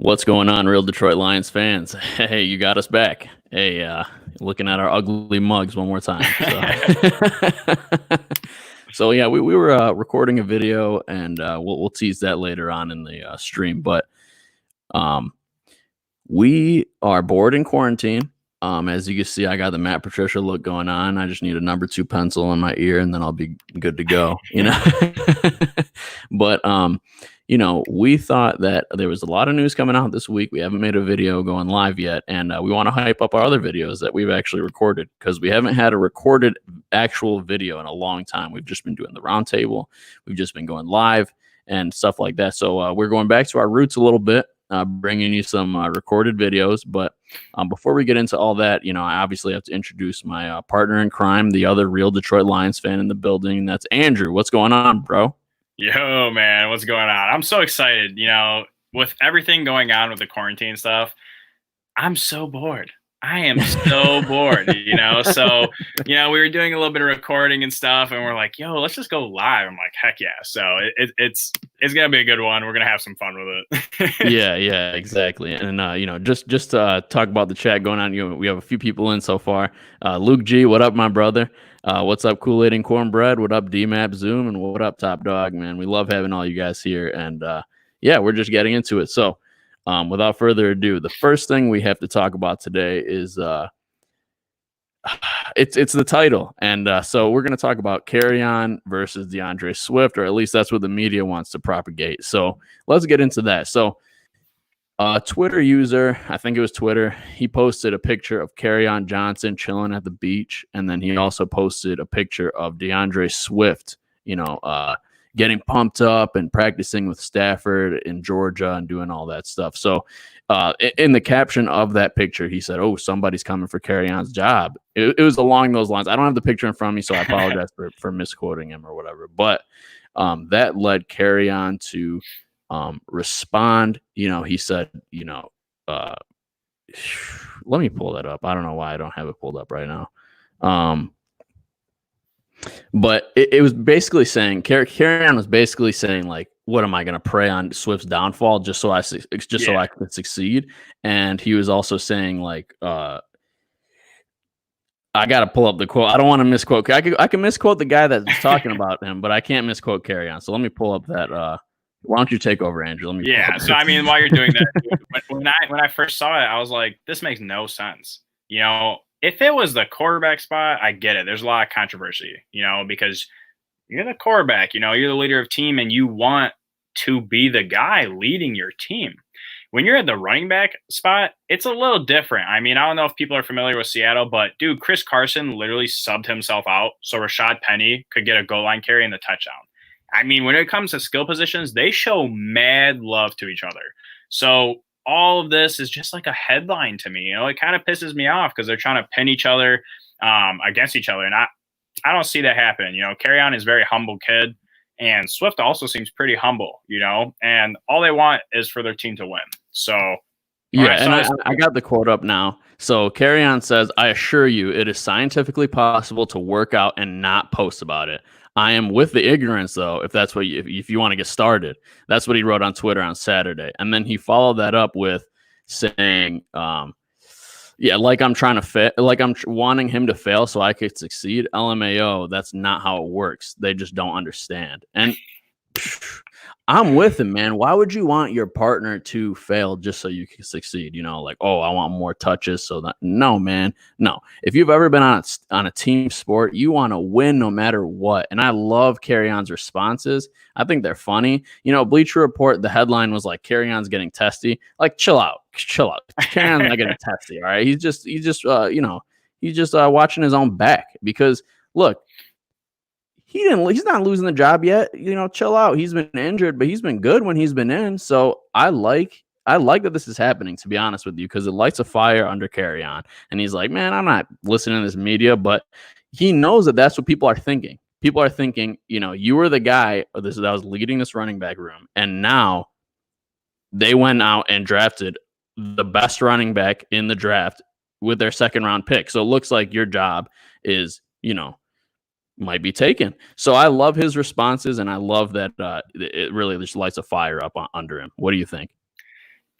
What's going on, real Detroit Lions fans? Hey, you got us back. Hey, looking at our ugly mugs one more time. So yeah, we were recording a video, and we'll tease that later on in the stream. But um, we are bored in quarantine. As you can see, I got the Matt Patricia look going on. I just need a number 2 pencil in my ear, and then I'll be good to go. But we thought that there was a lot of news coming out this week. We haven't made a video going live yet, and we want to hype up our other videos that we've actually recorded, because we haven't had a recorded actual video in a long time. We've just been doing the roundtable. We've just been going live and stuff like that. So we're going back to our roots a little bit, bringing you some recorded videos. But before we get into all that, I obviously have to introduce my partner in crime, the other real Detroit Lions fan in the building. That's Andrew. What's going on, bro? Yo, man, what's going on? I'm so excited. With everything going on with the quarantine stuff, I'm so bored. I am so bored, So, we were doing a little bit of recording and stuff, and we're like, yo, let's just go live. I'm like, heck yeah. So it's going to be a good one. We're going to have some fun with it. Yeah, exactly. And, just to talk about the chat going on, we have a few people in so far. Luke G, what up, my brother? What's up, Kool-Aid and Cornbread? What up, DMAP Zoom? And what up, Top Dog, man? We love having all you guys here. And, we're just getting into it. So, without further ado, the first thing we have to talk about today is it's the title. And so we're going to talk about Kerryon versus DeAndre Swift, or at least that's what the media wants to propagate. So let's get into that. So Twitter user, I think it was Twitter, he posted a picture of Kerryon Johnson chilling at the beach, and then he also posted a picture of DeAndre Swift, getting pumped up and practicing with Stafford in Georgia and doing all that stuff. So in the caption of that picture, he said, "Oh, somebody's coming for Kerryon's job." It was along those lines. I don't have the picture in front of me, so I apologize for misquoting him or whatever. But that led Kerryon to respond. He said, let me pull that up. I don't know why I don't have it pulled up right now. But it was basically saying, Kerryon was basically saying, like, what am I going to pray on Swift's downfall so I could succeed? And he was also saying, like, I got to pull up the quote. I don't want to misquote. I can misquote the guy that's talking about him, but I can't misquote Kerryon. So let me pull up that. Why don't you take over, Andrew? So I mean, while you're doing that, when I first saw it, I was like, this makes no sense. If it was the quarterback spot, I get it. There's a lot of controversy, because you're the quarterback, you're the leader of team, and you want to be the guy leading your team. When you're at the running back spot, it's a little different. I mean, I don't know if people are familiar with Seattle, but dude, Chris Carson literally subbed himself out so Rashad Penny could get a goal line carry and the touchdown. I mean, when it comes to skill positions, they show mad love to each other. So all of this is just like a headline to me. It kind of pisses me off because they're trying to pin each other against each other. And I don't see that happen. Kerryon is a very humble kid, and Swift also seems pretty humble, and all they want is for their team to win. So, I got the quote up now. So Kerryon says, "I assure you, it is scientifically possible to work out and not post about it. I am with the ignorance, though, if that's what if you want to get started." That's what he wrote on Twitter on Saturday. And then he followed that up with saying, like I'm trying to fail, like I'm wanting him to fail so I could succeed. LMAO, that's not how it works. They just don't understand. And I'm with him, man. Why would you want your partner to fail just so you can succeed? Like, oh, I want more touches. So that, no, man, no. If you've ever been on a team sport, you want to win no matter what. And I love Kerryon's responses. I think they're funny. Bleacher Report, the headline was like, Kerryon's getting testy. Like, chill out. Kerryon's not getting testy. All right. He's just watching his own back, because look, he's not losing the job yet. Chill out. He's been injured, but he's been good when he's been in. So I like that this is happening, to be honest with you, because it lights a fire under Kerryon. And he's like, man, I'm not listening to this media, but he knows that that's what people are thinking. People are thinking, you were the guy that was leading this running back room, and now they went out and drafted the best running back in the draft with their second round pick. So it looks like your job is, might be taken. So I love his responses, and I love that it really just lights a fire up under him. What do you think?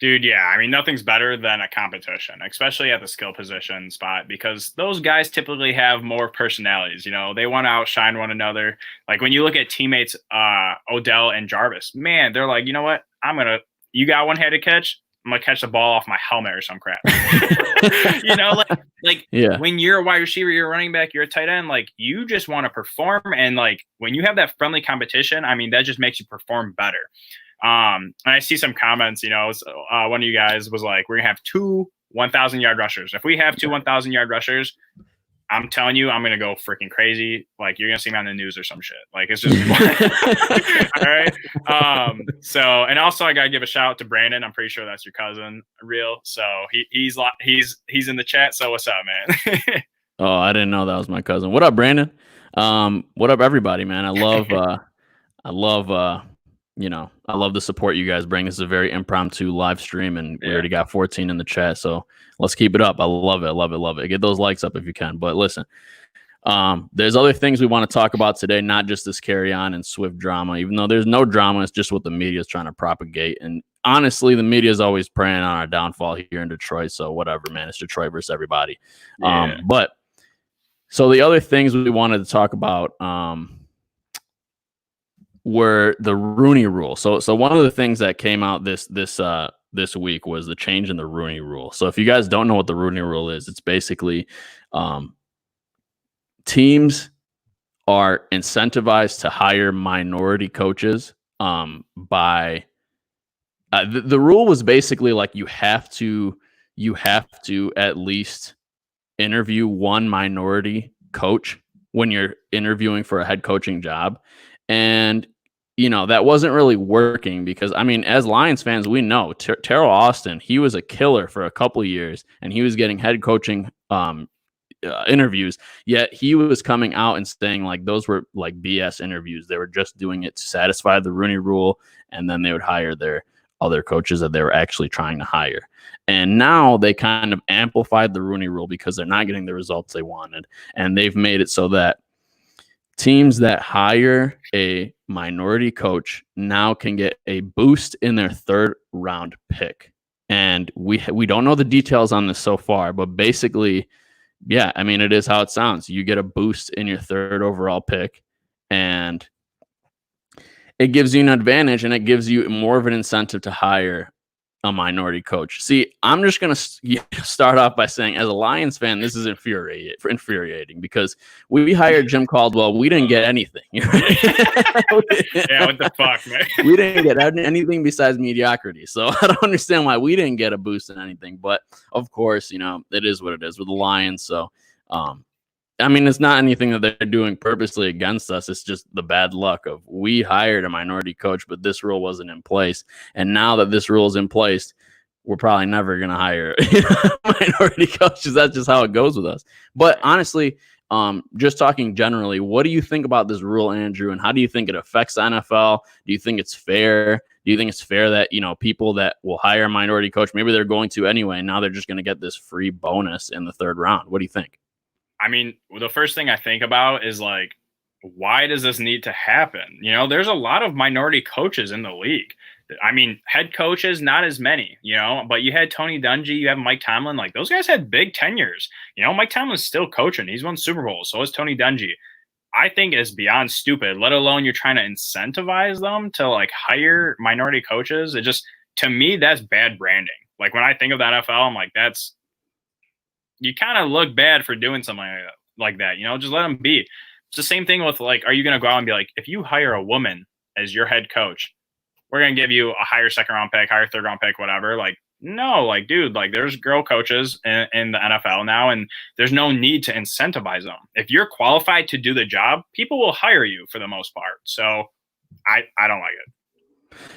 Dude, yeah. I mean, nothing's better than a competition, especially at the skill position spot, because those guys typically have more personalities. They want to outshine one another. Like when you look at teammates, Odell and Jarvis, man, they're like, you know what? You got one headed catch. I'm gonna catch the ball off my helmet or some crap. Yeah. When you're a wide receiver, you're a running back, you're a tight end, like you just want to perform. And like when you have that friendly competition, I mean, that just makes you perform better. And I see some comments, one of you guys was like, we're gonna have 2 1,000-yard rushers. If we have 2 1,000-yard rushers, I'm telling you, I'm gonna go freaking crazy. Like you're gonna see me on the news or some shit. Like it's just all right. So, and also I gotta give a shout out to Brandon. I'm pretty sure that's your cousin, real. So he's in the chat. So what's up, man? Oh, I didn't know that was my cousin. What up, Brandon? What up, everybody, man? I love the support you guys bring. This is a very impromptu live stream, and we already got 14 in the chat. So let's keep it up. I love it. Love it. Love it. Get those likes up if you can. But listen, there's other things we want to talk about today, not just this Kerryon and Swift drama, even though there's no drama. It's just what the media is trying to propagate. And honestly, the media is always preying on our downfall here in Detroit. So whatever, man, it's Detroit versus everybody. Yeah. But so the other things we wanted to talk about, were the Rooney Rule. So one of the things that came out this week was the change in the Rooney Rule. So if you guys don't know what the Rooney Rule is, it's basically teams are incentivized to hire minority coaches by the rule was basically like you have to at least interview one minority coach when you're interviewing for a head coaching job. And that wasn't really working because, I mean, as Lions fans, we know Terrell Austin, he was a killer for a couple of years and he was getting head coaching interviews, yet he was coming out and saying like those were like BS interviews. They were just doing it to satisfy the Rooney Rule, and then they would hire their other coaches that they were actually trying to hire. And now they kind of amplified the Rooney Rule because they're not getting the results they wanted, and they've made it so that teams that hire a minority coach now can get a boost in their 3rd round pick. And we don't know the details on this so far, but basically, yeah, I mean, it is how it sounds. You get a boost in your 3rd overall pick, and it gives you an advantage, and it gives you more of an incentive to hire a minority coach. See, I'm just going to start off by saying, as a Lions fan, this is infuriating because we hired Jim Caldwell. We didn't get anything. Yeah, what the fuck, man? We didn't get anything besides mediocrity. So I don't understand why we didn't get a boost in anything. But of course, it is what it is with the Lions. So, I mean, it's not anything that they're doing purposely against us. It's just the bad luck of we hired a minority coach, but this rule wasn't in place. And now that this rule is in place, we're probably never going to hire minority coaches. That's just how it goes with us. But honestly, just talking generally, what do you think about this rule, Andrew? And how do you think it affects the NFL? Do you think it's fair? Do you think it's fair that, people that will hire a minority coach, maybe they're going to anyway, now they're just going to get this free bonus in the 3rd round? What do you think? I mean, the first thing I think about is like, why does this need to happen? There's a lot of minority coaches in the league. I mean, head coaches, not as many, but you had Tony Dungy, you have Mike Tomlin. Like those guys had big tenures. Mike Tomlin's still coaching. He's won Super Bowls. So is Tony Dungy. I think it's beyond stupid, let alone you're trying to incentivize them to like hire minority coaches. It just, to me, that's bad branding. Like when I think of the NFL, I'm like, you kind of look bad for doing something like that, just let them be. It's the same thing with like, are you going to go out and be like, if you hire a woman as your head coach, we're going to give you a higher 2nd round pick, higher 3rd round pick, whatever. Like, no, like, dude, like there's girl coaches in the NFL now, and there's no need to incentivize them. If you're qualified to do the job, people will hire you for the most part. So I don't like it.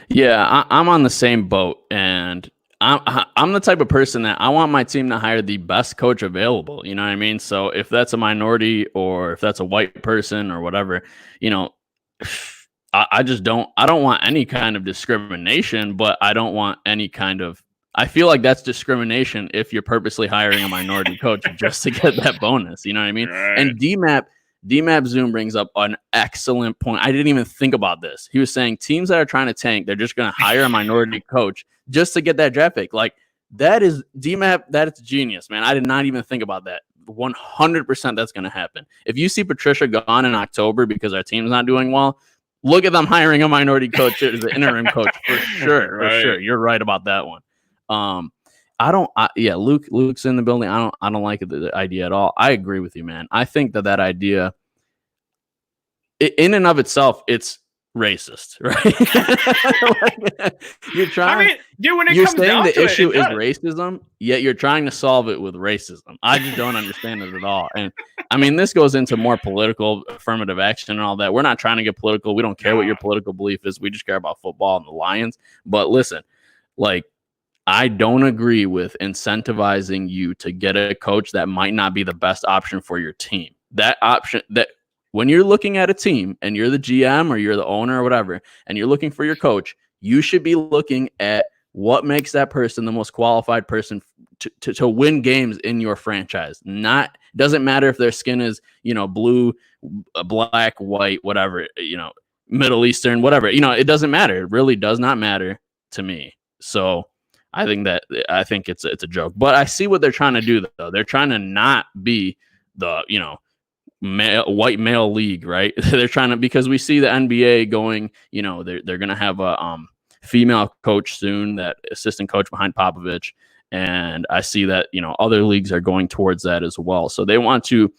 Yeah, I'm on the same boat, and I'm the type of person that I want my team to hire the best coach available. You know what I mean? So if that's a minority or if that's a white person or whatever, I don't want any kind of discrimination, but I don't want any kind of, I feel like that's discrimination if you're purposely hiring a minority coach just to get that bonus. You know what I mean? Right. And DMAP, DMAP Zoom brings up an excellent point. I didn't even think about this. He was saying teams that are trying to tank, they're just going to hire a minority coach just to get that draft pick. Like, that is DMAP. That's genius, man. I did not even think about that. 100% that's going to happen. If you see Patricia gone in October because our team's not doing well, look at them hiring a minority coach as the interim coach for sure. Right. For sure. You're right about that one. Luke's in the building. I don't like the idea at all. I agree with you, man. I think that idea in and of itself, it's racist, right? Like, you're trying. You're saying the issue is racism, yet you're trying to solve it with racism. I just don't understand it at all. And I mean, this goes into more political affirmative action and all that. We're not trying to get political. We don't care what your political belief is. We just care about football and the Lions. But listen, like, I don't agree with incentivizing you to get a coach that might not be the best option for your team. That option, that when you're looking at a team and you're the GM or you're the owner or whatever, and you're looking for your coach, you should be looking at what makes that person the most qualified person to win games in your franchise. Doesn't matter if their skin is, blue, black, white, whatever, Middle Eastern, whatever, it doesn't matter. It really does not matter to me. So I think it's a joke, but I see what they're trying to do though. They're trying to not be the, white male league, right? They're trying to, because we see the NBA going, they're going to have a female coach soon, that assistant coach behind Popovich. And I see that, other leagues are going towards that as well. So they want to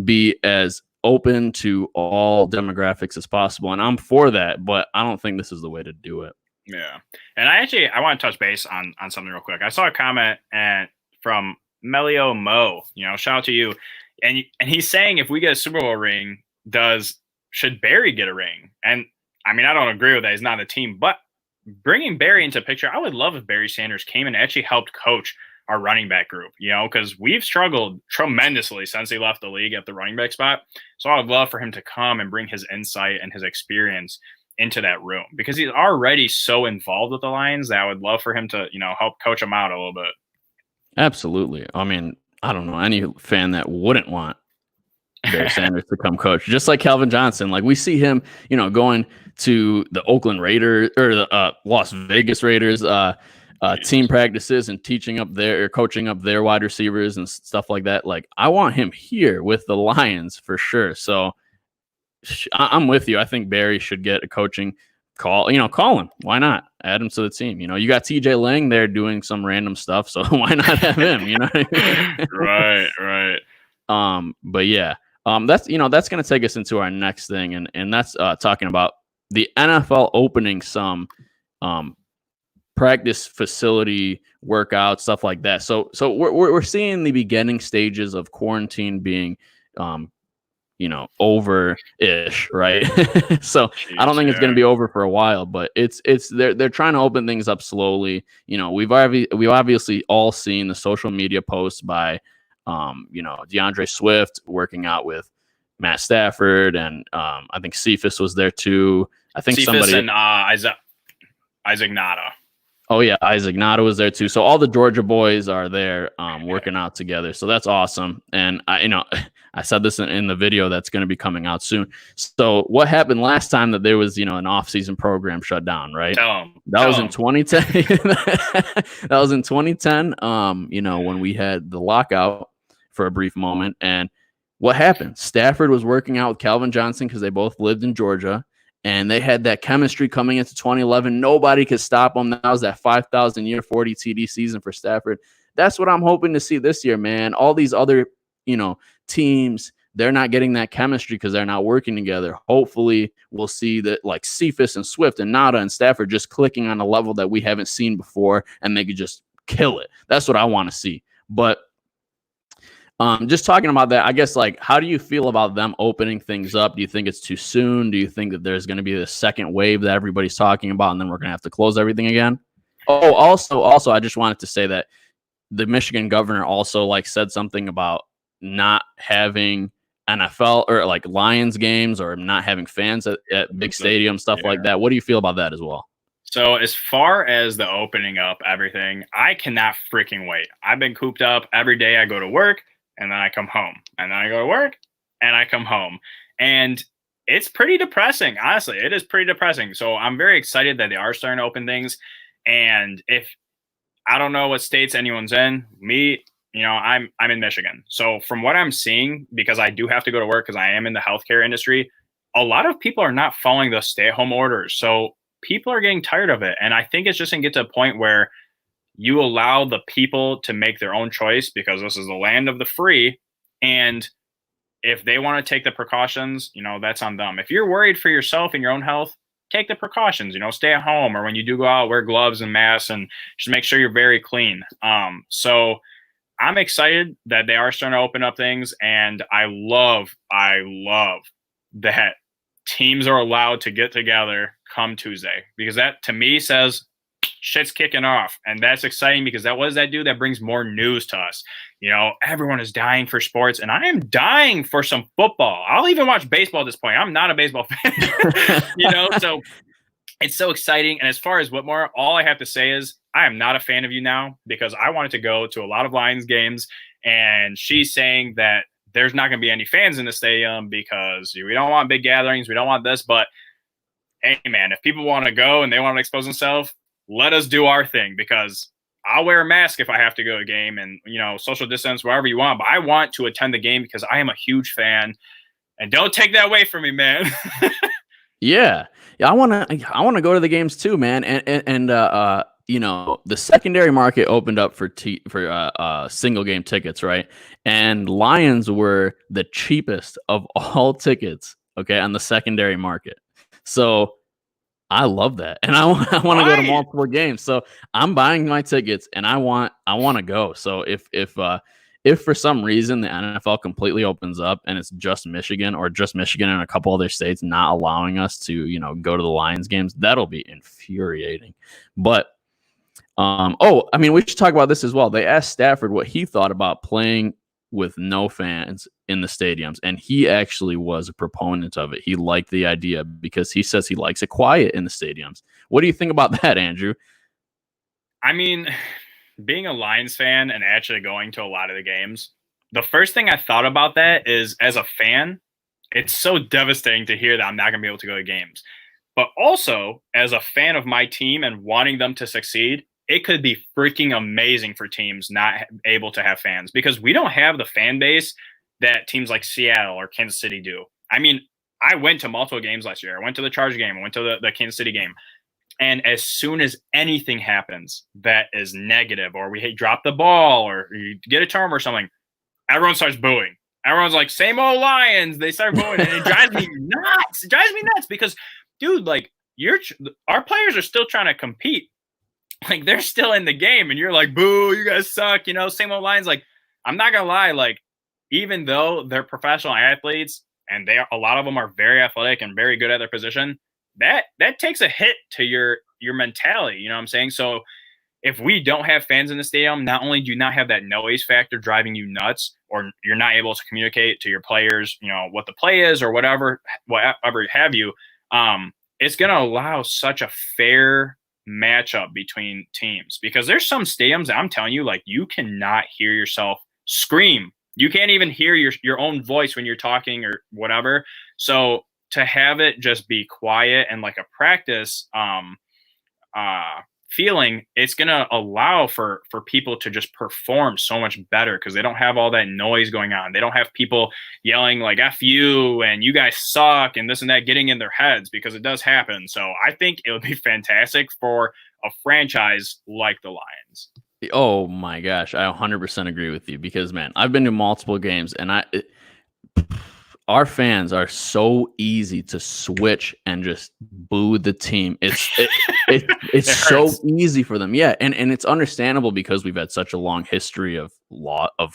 be as open to all demographics as possible. And I'm for that, but I don't think this is the way to do it. Yeah. And I want to touch base on something real quick. I saw a comment from Melio Mo, shout out to you. And he's saying, if we get a Super Bowl ring, should Barry get a ring? And I mean, I don't agree with that. He's not a team, but bringing Barry into picture, I would love if Barry Sanders came and actually helped coach our running back group, because we've struggled tremendously since he left the league at the running back spot. So I would love for him to come and bring his insight and his experience into that room, because he's already so involved with the Lions that I would love for him to, help coach them out a little bit. Absolutely. I mean, I don't know any fan that wouldn't want Barry Sanders to come coach, just like Calvin Johnson. Like, we see him, going to the Oakland Raiders or the Las Vegas Raiders team practices and coaching up their wide receivers and stuff like that. Like, I want him here with the Lions for sure. So I'm with you. I think Barry should get a coaching call. Call him. Why not? Add him to the team. You got TJ Lang there doing some random stuff, so why not have him? Right. But yeah, that's going to take us into our next thing, and that's talking about the NFL opening some practice facility workouts, stuff like that. So we're seeing the beginning stages of quarantine being over-ish, right? So jeez, I don't think it's going to be over for a while, but they're trying to open things up slowly. We've obviously all seen the social media posts by DeAndre Swift working out with Matt Stafford, and I think Cephas was there too. I think Cephas and Isaac Nada. Oh yeah, Isaac Nada was there too. So all the Georgia boys are there working out together. So that's awesome. And I said this in the video that's going to be coming out soon. So what happened last time that there was, an off-season program shut down, right? That was in 2010. That was in 2010. When we had the lockout for a brief moment. And what happened? Stafford was working out with Calvin Johnson because they both lived in Georgia. And they had that chemistry coming into 2011. Nobody could stop them. That was that 5,000-year 40 TD season for Stafford. That's what I'm hoping to see this year, man. All these other, teams, they're not getting that chemistry because they're not working together. Hopefully, we'll see that, like, Cephas and Swift and Nada and Stafford just clicking on a level that we haven't seen before, and they could just kill it. That's what I want to see. But just talking about that, I guess, like, how do you feel about them opening things up? Do you think it's too soon? Do you think that there's going to be the second wave that everybody's talking about, and then we're going to have to close everything again? Oh, also, I just wanted to say that the Michigan governor also, like, said something about not having NFL or, like, Lions games, or not having fans at big stadiums, stuff like that. What do you feel about that as well? So as far as the opening up everything, I cannot freaking wait. I've been cooped up every day. I go to work, and then I come home, and then I go to work, and I come home. And it's pretty depressing. Honestly, it is pretty depressing. So I'm very excited that they are starting to open things. And if I don't know what states anyone's in, I'm in Michigan. So from what I'm seeing, because I do have to go to work because I am in the healthcare industry, a lot of people are not following the stay-at-home orders. So people are getting tired of it. And I think it's just going to get to a point where you allow the people to make their own choice, because this is the land of the free. And if they want to take the precautions, that's on them. If you're worried for yourself and your own health, take the precautions, stay at home, or when you do go out, wear gloves and masks and just make sure you're very clean. So I'm excited that they are starting to open up things. And I love that teams are allowed to get together come Tuesday, because that to me says shit's kicking off. And that's exciting, because what does that do? That brings more news to us. Everyone is dying for sports, and I am dying for some football. I'll even watch baseball at this point. I'm not a baseball fan, so it's so exciting. And as far as Whitmore, all I have to say is I am not a fan of you now, because I wanted to go to a lot of Lions games, and she's saying that there's not going to be any fans in the stadium because we don't want big gatherings. We don't want this. But hey, man, if people want to go and they want to expose themselves, let us do our thing, because I'll wear a mask if I have to go to a game, and, social distance, wherever you want. But I want to attend the game because I am a huge fan, and don't take that away from me, man. Yeah. I want to go to the games too, man. And the secondary market opened up for single game tickets, right? And Lions were the cheapest of all tickets, okay, on the secondary market. So I love that, and I want to go to multiple games. So I'm buying my tickets, and I want to go. So if for some reason the NFL completely opens up and it's just Michigan, or just Michigan and a couple other states not allowing us to, go to the Lions games, that'll be infuriating. But we should talk about this as well. They asked Stafford what he thought about playing with no fans in the stadiums, and he actually was a proponent of it. He liked the idea because he says he likes it quiet in the stadiums. What do you think about that, Andrew? I mean, being a Lions fan and actually going to a lot of the games, the first thing I thought about that is, as a fan, it's so devastating to hear that I'm not going to be able to go to games. But also, as a fan of my team and wanting them to succeed, it could be freaking amazing for teams not able to have fans, because we don't have the fan base that teams like Seattle or Kansas City do. I mean, I went to multiple games last year. I went to the Charger game. I went to the Kansas City game. And as soon as anything happens that is negative, or we drop the ball, or you get a turnover or something, everyone starts booing. Everyone's like, same old Lions. They start booing, and it drives me nuts. It drives me nuts because, dude, like, our players are still trying to compete. Like, they're still in the game, and you're like, boo, you guys suck, same old Lions. Like, I'm not gonna lie, like, even though they're professional athletes, and a lot of them are very athletic and very good at their position, that takes a hit to your mentality, you know what I'm saying? So if we don't have fans in the stadium, not only do you not have that noise factor driving you nuts, or you're not able to communicate to your players, what the play is or whatever have you, it's going to allow such a fair matchup between teams, because there's some stadiums that I'm telling you, like, you cannot hear yourself scream. You can't even hear your own voice when you're talking or whatever. So to have it just be quiet and like a practice feeling, it's going to allow for people to just perform so much better, because they don't have all that noise going on. They don't have people yelling like F you and you guys suck and this and that getting in their heads, because it does happen. So I think it would be fantastic for a franchise like the Lions. Oh my gosh, I 100% agree with you, because, man, I've been to multiple games, and our fans are so easy to switch and just boo the team. It's so easy for them. Yeah. And it's understandable, because we've had such a long history of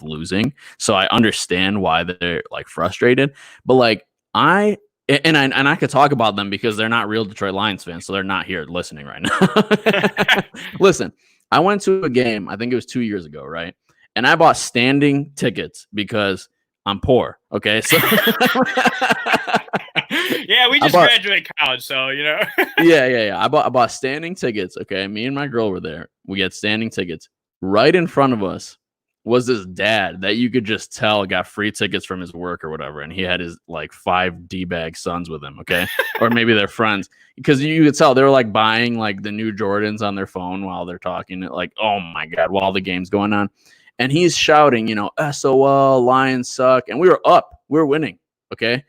losing. So I understand why they're like frustrated, but like I could talk about them because they're not real Detroit Lions fans. So they're not here listening right now. Listen, I went to a game, I think it was 2 years ago. Right. And I bought standing tickets because I'm poor. Okay. So yeah, we just graduated college. So, yeah. I bought standing tickets. Okay. Me and my girl were there. We had standing tickets. Right in front of us was his dad that you could just tell got free tickets from his work or whatever, and he had his like 5 D-bag sons with him, okay? Or maybe they're friends, because you could tell they were like buying like the new Jordans on their phone while they're talking, like, oh my God, while the game's going on. And he's shouting, SOL, Lions suck. And we were up. We were winning, okay?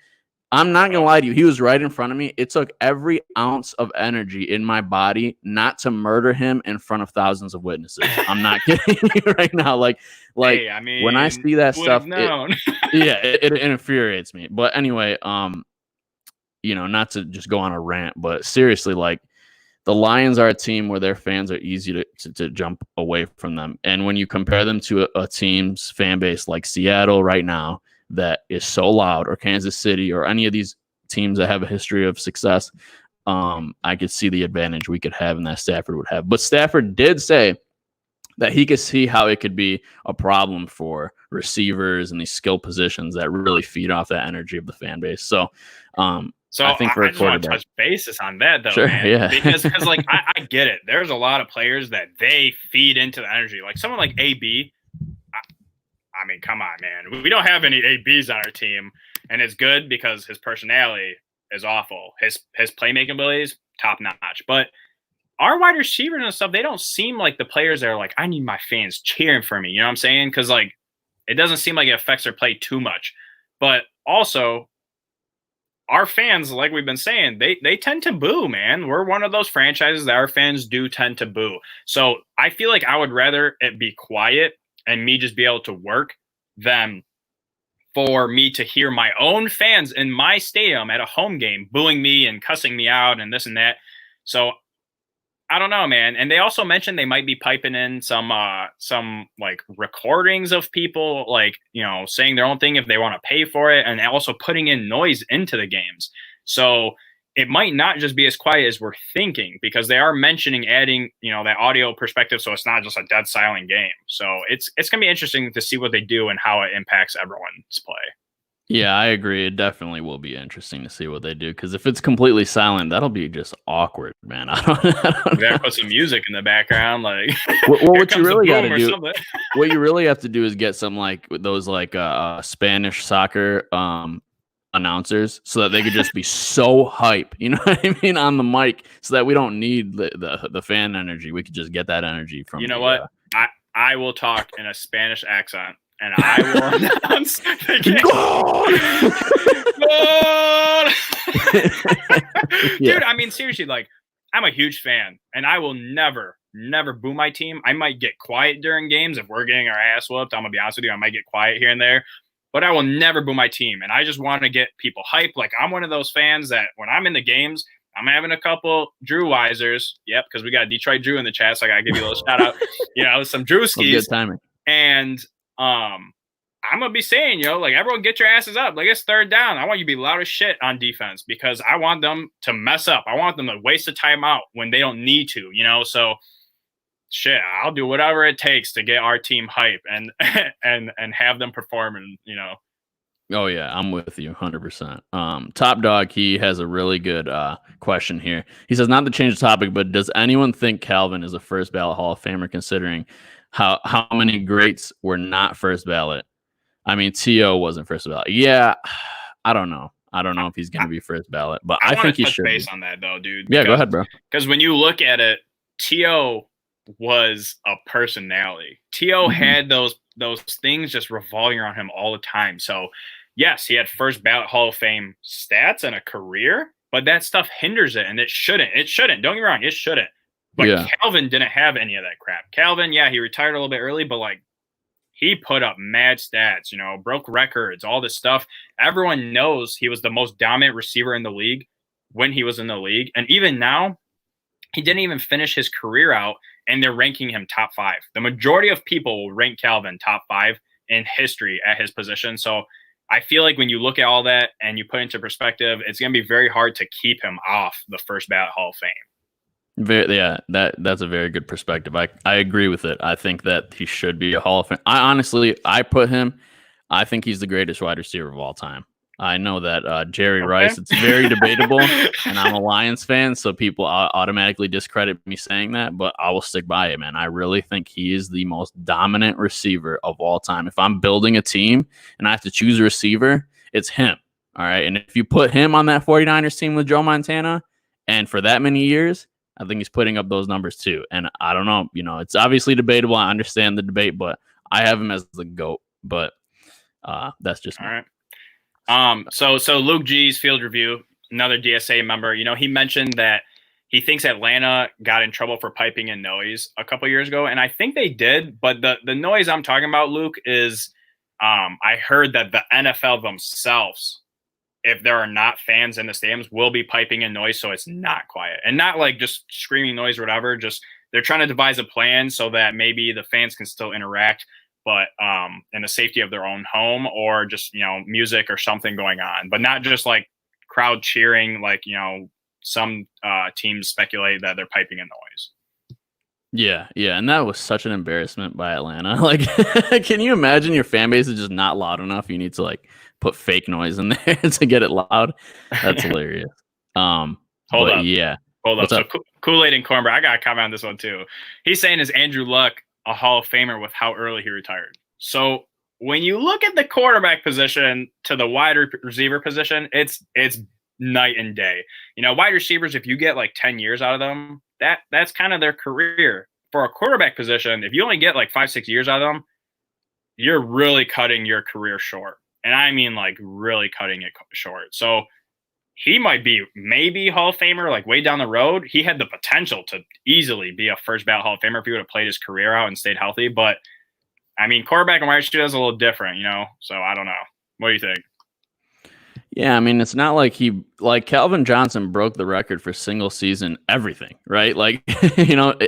I'm not going to lie to you. He was right in front of me. It took every ounce of energy in my body not to murder him in front of thousands of witnesses. I'm not kidding you right now. Like, hey, I mean, when I see that stuff, it infuriates me. But anyway, not to just go on a rant, but seriously, like, the Lions are a team where their fans are easy to jump away from them. And when you compare them to a team's fan base like Seattle right now, that is so loud, or Kansas City, or any of these teams that have a history of success, I could see the advantage we could have and that Stafford would have. But Stafford did say that he could see how it could be a problem for receivers and these skill positions that really feed off that energy of the fan base. So I think for a just want to touch basis on that, though, sure, man. Yeah. Because like, I get it. There's a lot of players that they feed into the energy. Like someone like AB, I mean, come on, man. We don't have any ABs on our team, and it's good because his personality is awful. His playmaking abilities, top notch. But our wide receivers and stuff, they don't seem like the players that are like, I need my fans cheering for me. You know what I'm saying? Because like, it doesn't seem like it affects their play too much. But also, our fans, like we've been saying, they tend to boo, man. We're one of those franchises that our fans do tend to boo. So I feel like I would rather it be quiet and me just be able to work than for me to hear my own fans in my stadium at a home game booing me and cussing me out and this and that. So I don't know, man. And they also mentioned they might be piping in some like recordings of people, like, saying their own thing if they want to pay for it, and also putting in noise into the games. So it might not just be as quiet as we're thinking, because they are mentioning adding, that audio perspective, so it's not just a dead silent game. So it's going to be interesting to see what they do and how it impacts everyone's play. Yeah, I agree. It definitely will be interesting to see what they do, because if it's completely silent, that'll be just awkward, man. I don't We gotta put some music in the background, like. What you really got to do, what you really have to do, is get some like those like Spanish soccer announcers, so that they could just be so hype, you know what I mean, on the mic, so that we don't need the fan energy. We could just get that energy from. I will talk in a Spanish accent, and I will announce the game. Dude, I mean, seriously, like, I'm a huge fan, and I will never boo my team. I might get quiet during games if we're getting our ass whooped. I'm gonna be honest with you, I might get quiet here and there, but I will never boo my team. And I just want to get people hyped. Like, I'm one of those fans that when I'm in the games, I'm having a couple Drew Wisers. Yep, because we got Detroit Drew in the chat, so I gotta give you a little shout out. Some Drewskis. Good timing. And I'm gonna be saying, like, everyone get your asses up. Like, it's third down. I want you to be loud as shit on defense, because I want them to mess up. I want them to waste a timeout when they don't need to, So shit, I'll do whatever it takes to get our team hype and have them perform, and Oh yeah, I'm with you 100%. Top Dog, he has a really good question here. He says, not to change the topic, but does anyone think Calvin is a first ballot Hall of Famer, considering how many greats were not first ballot? I mean, T.O. wasn't first ballot. Yeah, I don't know. I don't know if he's going to be first ballot, but I think he should be. On that though, dude. Yeah, go ahead, bro. Because when you look at it, T.O. was a personality. T.O. had those things just revolving around him all the time. So yes, he had first ballot Hall of Fame stats and a career, but that stuff hinders it, and it shouldn't. It shouldn't. Don't get me wrong, it shouldn't. But yeah. Calvin didn't have any of that crap. Calvin, yeah, he retired a little bit early, but like, he put up mad stats, broke records, all this stuff. Everyone knows he was the most dominant receiver in the league when he was in the league. And even now, he didn't even finish his career out, and they're ranking him top 5. The majority of people will rank Calvin top 5 in history at his position. So I feel like when you look at all that and you put it into perspective, it's going to be very hard to keep him off the first ballot Hall of Fame. That's a very good perspective. I agree with it. I think that he should be a Hall of Fame. I put him. I think he's the greatest wide receiver of all time. I know that Jerry Rice, it's very debatable, and I'm a Lions fan, so people automatically discredit me saying that, but I will stick by it, man. I really think he is the most dominant receiver of all time. If I'm building a team and I have to choose a receiver, it's him. All right. And if you put him on that 49ers team with Joe Montana, and for that many years, I think he's putting up those numbers too. And I don't know, it's obviously debatable. I understand the debate, but I have him as the GOAT. But that's just all right. So Luke G's field review, another DSA member, he mentioned that he thinks Atlanta got in trouble for piping in noise a couple years ago. And I think they did, but the noise I'm talking about, Luke, is I heard that the NFL themselves, if there are not fans in the stadiums, will be piping in noise so it's not quiet. And not like just screaming noise or whatever, just they're trying to devise a plan so that maybe the fans can still interact, but in the safety of their own home, or just, music or something going on, but not just like crowd cheering, like, some teams speculate that they're piping in noise. Yeah. And that was such an embarrassment by Atlanta. Like, can you imagine your fan base is just not loud enough? You need to like put fake noise in there to get it loud. That's hilarious. Hold up. Yeah. Hold up. So Kool-Aid and Cornbread, I got to comment on this one too. He's saying, is Andrew Luck a Hall of Famer with how early he retired? So when you look at the quarterback position to the wide receiver position, it's night and day. Wide receivers, if you get like 10 years out of them, that's kind of their career. For a quarterback position, if you only get like 5-6 years out of them, you're really cutting your career short. And I mean like really cutting it short. So he might be maybe Hall of Famer, like way down the road. He had the potential to easily be a first ballot Hall of Famer if he would have played his career out and stayed healthy. But I mean, quarterback and wide receiver is a little different, so I don't know. What do you think? Yeah, I mean, it's not like Calvin Johnson broke the record for single season everything, right? Like,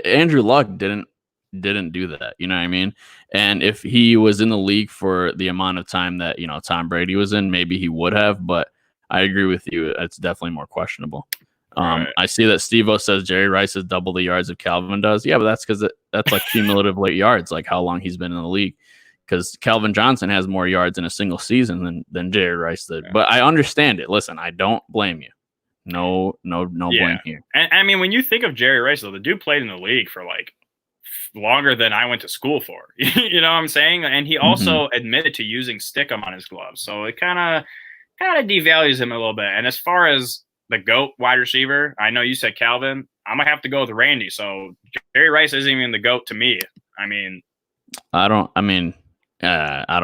Andrew Luck didn't do that, you know what I mean? And if he was in the league for the amount of time that, Tom Brady was in, maybe he would have, but I agree with you. It's definitely more questionable. Right. I see that Steve-O says Jerry Rice has double the yards of Calvin does. Yeah, but that's because that's like cumulative late yards, like how long he's been in the league. Because Calvin Johnson has more yards in a single season than Jerry Rice did. Yeah. But I understand it. Listen, I don't blame you. No blame here. And I mean, when you think of Jerry Rice, though, the dude played in the league for like longer than I went to school for. You know what I'm saying? And he also admitted to using stickum on his gloves. So it kind of devalues him a little bit. And as far as the GOAT wide receiver, I know you said Calvin. I'm going to have to go with Randy. So Jerry Rice isn't even the GOAT to me. I don't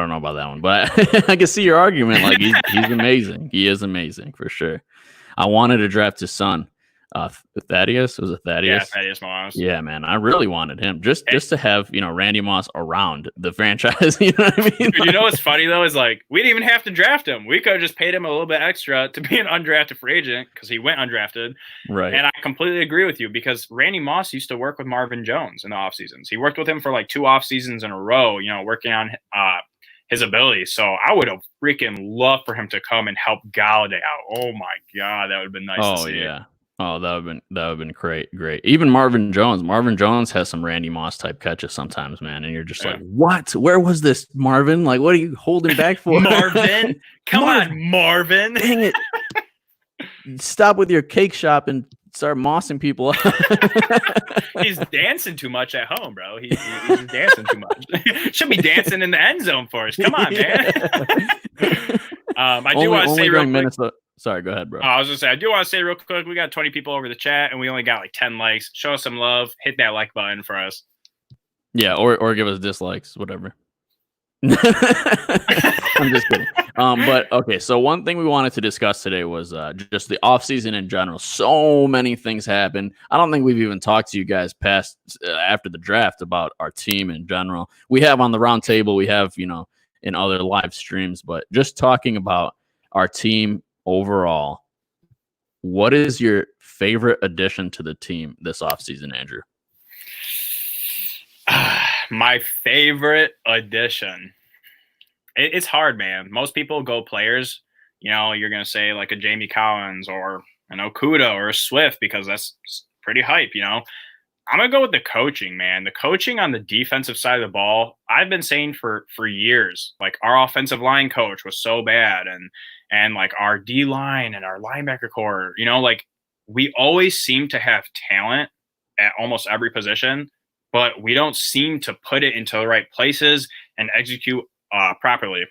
know about that one, but I can see your argument. Like he's amazing. He is amazing for sure. I wanted to draft his son, Thaddeus. Was it Thaddeus? Yeah, Thaddeus Moss. Yeah, man, I really wanted him just to have Randy Moss around the franchise. You know what I mean? Dude, what's funny though is like we didn't even have to draft him. We could have just paid him a little bit extra to be an undrafted free agent because he went undrafted. Right. And I completely agree with you because Randy Moss used to work with Marvin Jones in the off seasons. He worked with him for like 2 off seasons in a row. Working on his ability. So I would have freaking loved for him to come and help Galladay out. Oh my God, that would have been nice to see. Oh yeah. Oh, that would have been great. Even Marvin Jones. Marvin Jones has some Randy Moss type catches sometimes, man. And you're just like, what? Where was this, Marvin? Like, what are you holding back for? Marvin? Come on, Marvin. Dang it. Stop with your cake shop and start mossing people up. He's dancing too much at home, bro. He's dancing too much. Should be dancing in the end zone for us. Come on, man. I do want to say real quick. Minnesota. Sorry, go ahead, bro. I was going to say, I do want to say real quick, we got 20 people over the chat, and we only got like 10 likes. Show us some love. Hit that like button for us. Yeah, or give us dislikes, whatever. I'm just kidding. But, okay, so one thing we wanted to discuss today was just the offseason in general. So many things happened. I don't think we've even talked to you guys past after the draft about our team in general. We have on the round table. We have, in other live streams. But just talking about our team overall, what is your favorite addition to the team this offseason, Andrew? My favorite addition. It's hard, man. Most people go players. You're going to say like a Jamie Collins or an Okudah or a Swift because that's pretty hype, I'm gonna go with the coaching, man. The coaching on the defensive side of the ball. I've been saying for years, like our offensive line coach was so bad, and like our D line and our linebacker core. You know, like we always seem to have talent at almost every position, but we don't seem to put it into the right places and execute properly.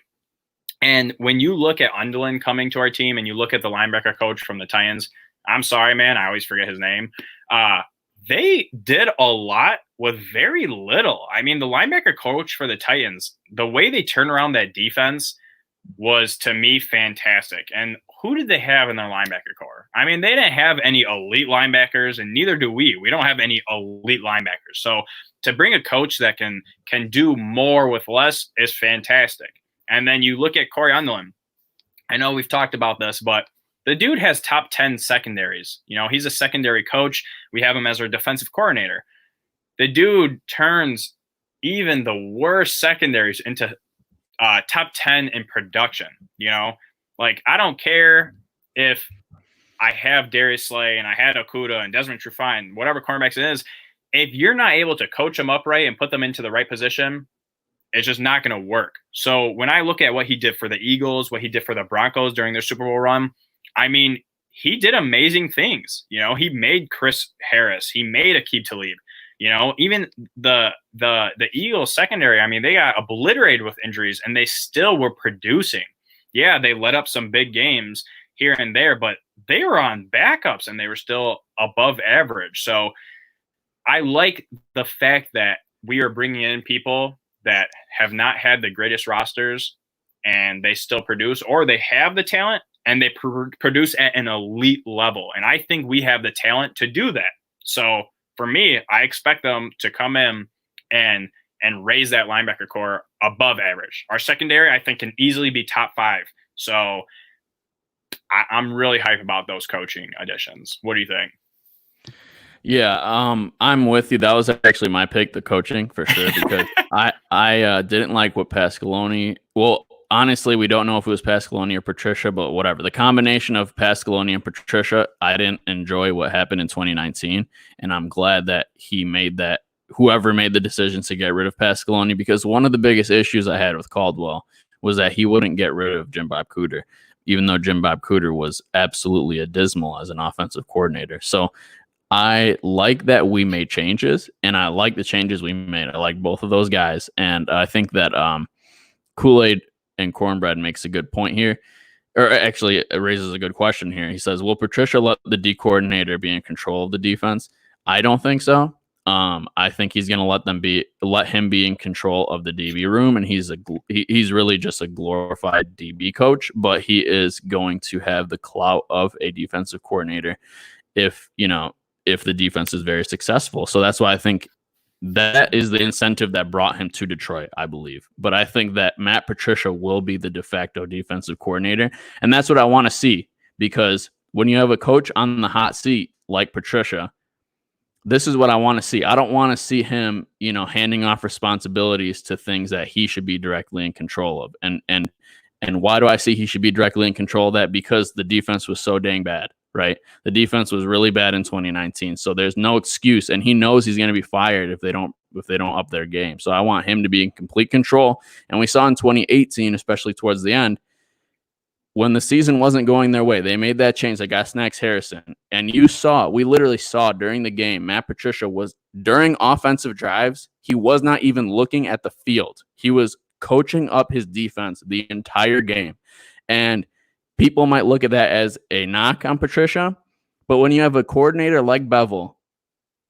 And when you look at Undelin coming to our team, and you look at the linebacker coach from the Titans, I'm sorry, man, I always forget his name. They did a lot with very little. I mean, the linebacker coach for the Titans, the way they turn around that defense was, to me, fantastic. And who did they have in their linebacker core? I mean, they didn't have any elite linebackers, and neither do we. We don't have any elite linebackers. So to bring a coach that can do more with less is fantastic. And then you look at Corey Undelin. I know we've talked about this, but the dude has top 10 secondaries. You know, he's a secondary coach. We have him as our defensive coordinator. The dude turns even the worst secondaries into top 10 in production. You know, like I don't care if I have Darius Slay and I had Okuda and Desmond Trufant, whatever cornerbacks it is. If you're not able to coach them up right and put them into the right position, it's just not going to work. So when I look at what he did for the Eagles, what he did for the Broncos during their Super Bowl run, I mean, he did amazing things. You know, he made Chris Harris. He made Aqib Talib. You know, even the Eagles secondary, I mean, they got obliterated with injuries and they still were producing. Yeah, they let up some big games here and there, but they were on backups and they were still above average. So I like the fact that we are bringing in people that have not had the greatest rosters and they still produce, or they have the talent and they produce at an elite level. And I think we have the talent to do that. So for me, I expect them to come in and raise that linebacker core above average. Our secondary, I think, can easily be top 5. So I'm really hyped about those coaching additions. What do you think? Yeah, I'm with you. That was actually my pick, the coaching, for sure, because I didn't like what Pasqualoni. Well, honestly, we don't know if it was Pasqualoni or Patricia, but whatever. The combination of Pasqualoni and Patricia, I didn't enjoy what happened in 2019, and I'm glad that he made that. Whoever made the decisions to get rid of Pasqualoni, because one of the biggest issues I had with Caldwell was that he wouldn't get rid of Jim Bob Cooter, even though Jim Bob Cooter was absolutely abysmal as an offensive coordinator. So I like that we made changes, and I like the changes we made. I like both of those guys, and I think that Kool-Aid and Cornbread makes a good point here, or actually it raises a good question here. He says, will Patricia let the D coordinator be in control of the defense? I don't think so. I think he's going to let him be in control of the DB room, and he's really just a glorified DB coach, but he is going to have the clout of a defensive coordinator if the defense is very successful. So that's why I think that is the incentive that brought him to Detroit, I believe. But I think that Matt Patricia will be the de facto defensive coordinator, and that's what I want to see, because when you have a coach on the hot seat like Patricia, this is what I want to see. I don't want to see him, handing off responsibilities to things that he should be directly in control of. And why do I see he should be directly in control of that? Because the defense was so dang bad, right? The defense was really bad in 2019. So there's no excuse. And he knows he's going to be fired if they don't up their game. So I want him to be in complete control. And we saw in 2018, especially towards the end, when the season wasn't going their way, they made that change. They got Snacks Harrison. And we literally saw during the game, Matt Patricia was, during offensive drives, he was not even looking at the field. He was coaching up his defense the entire game. And people might look at that as a knock on Patricia. But when you have a coordinator like Bevel,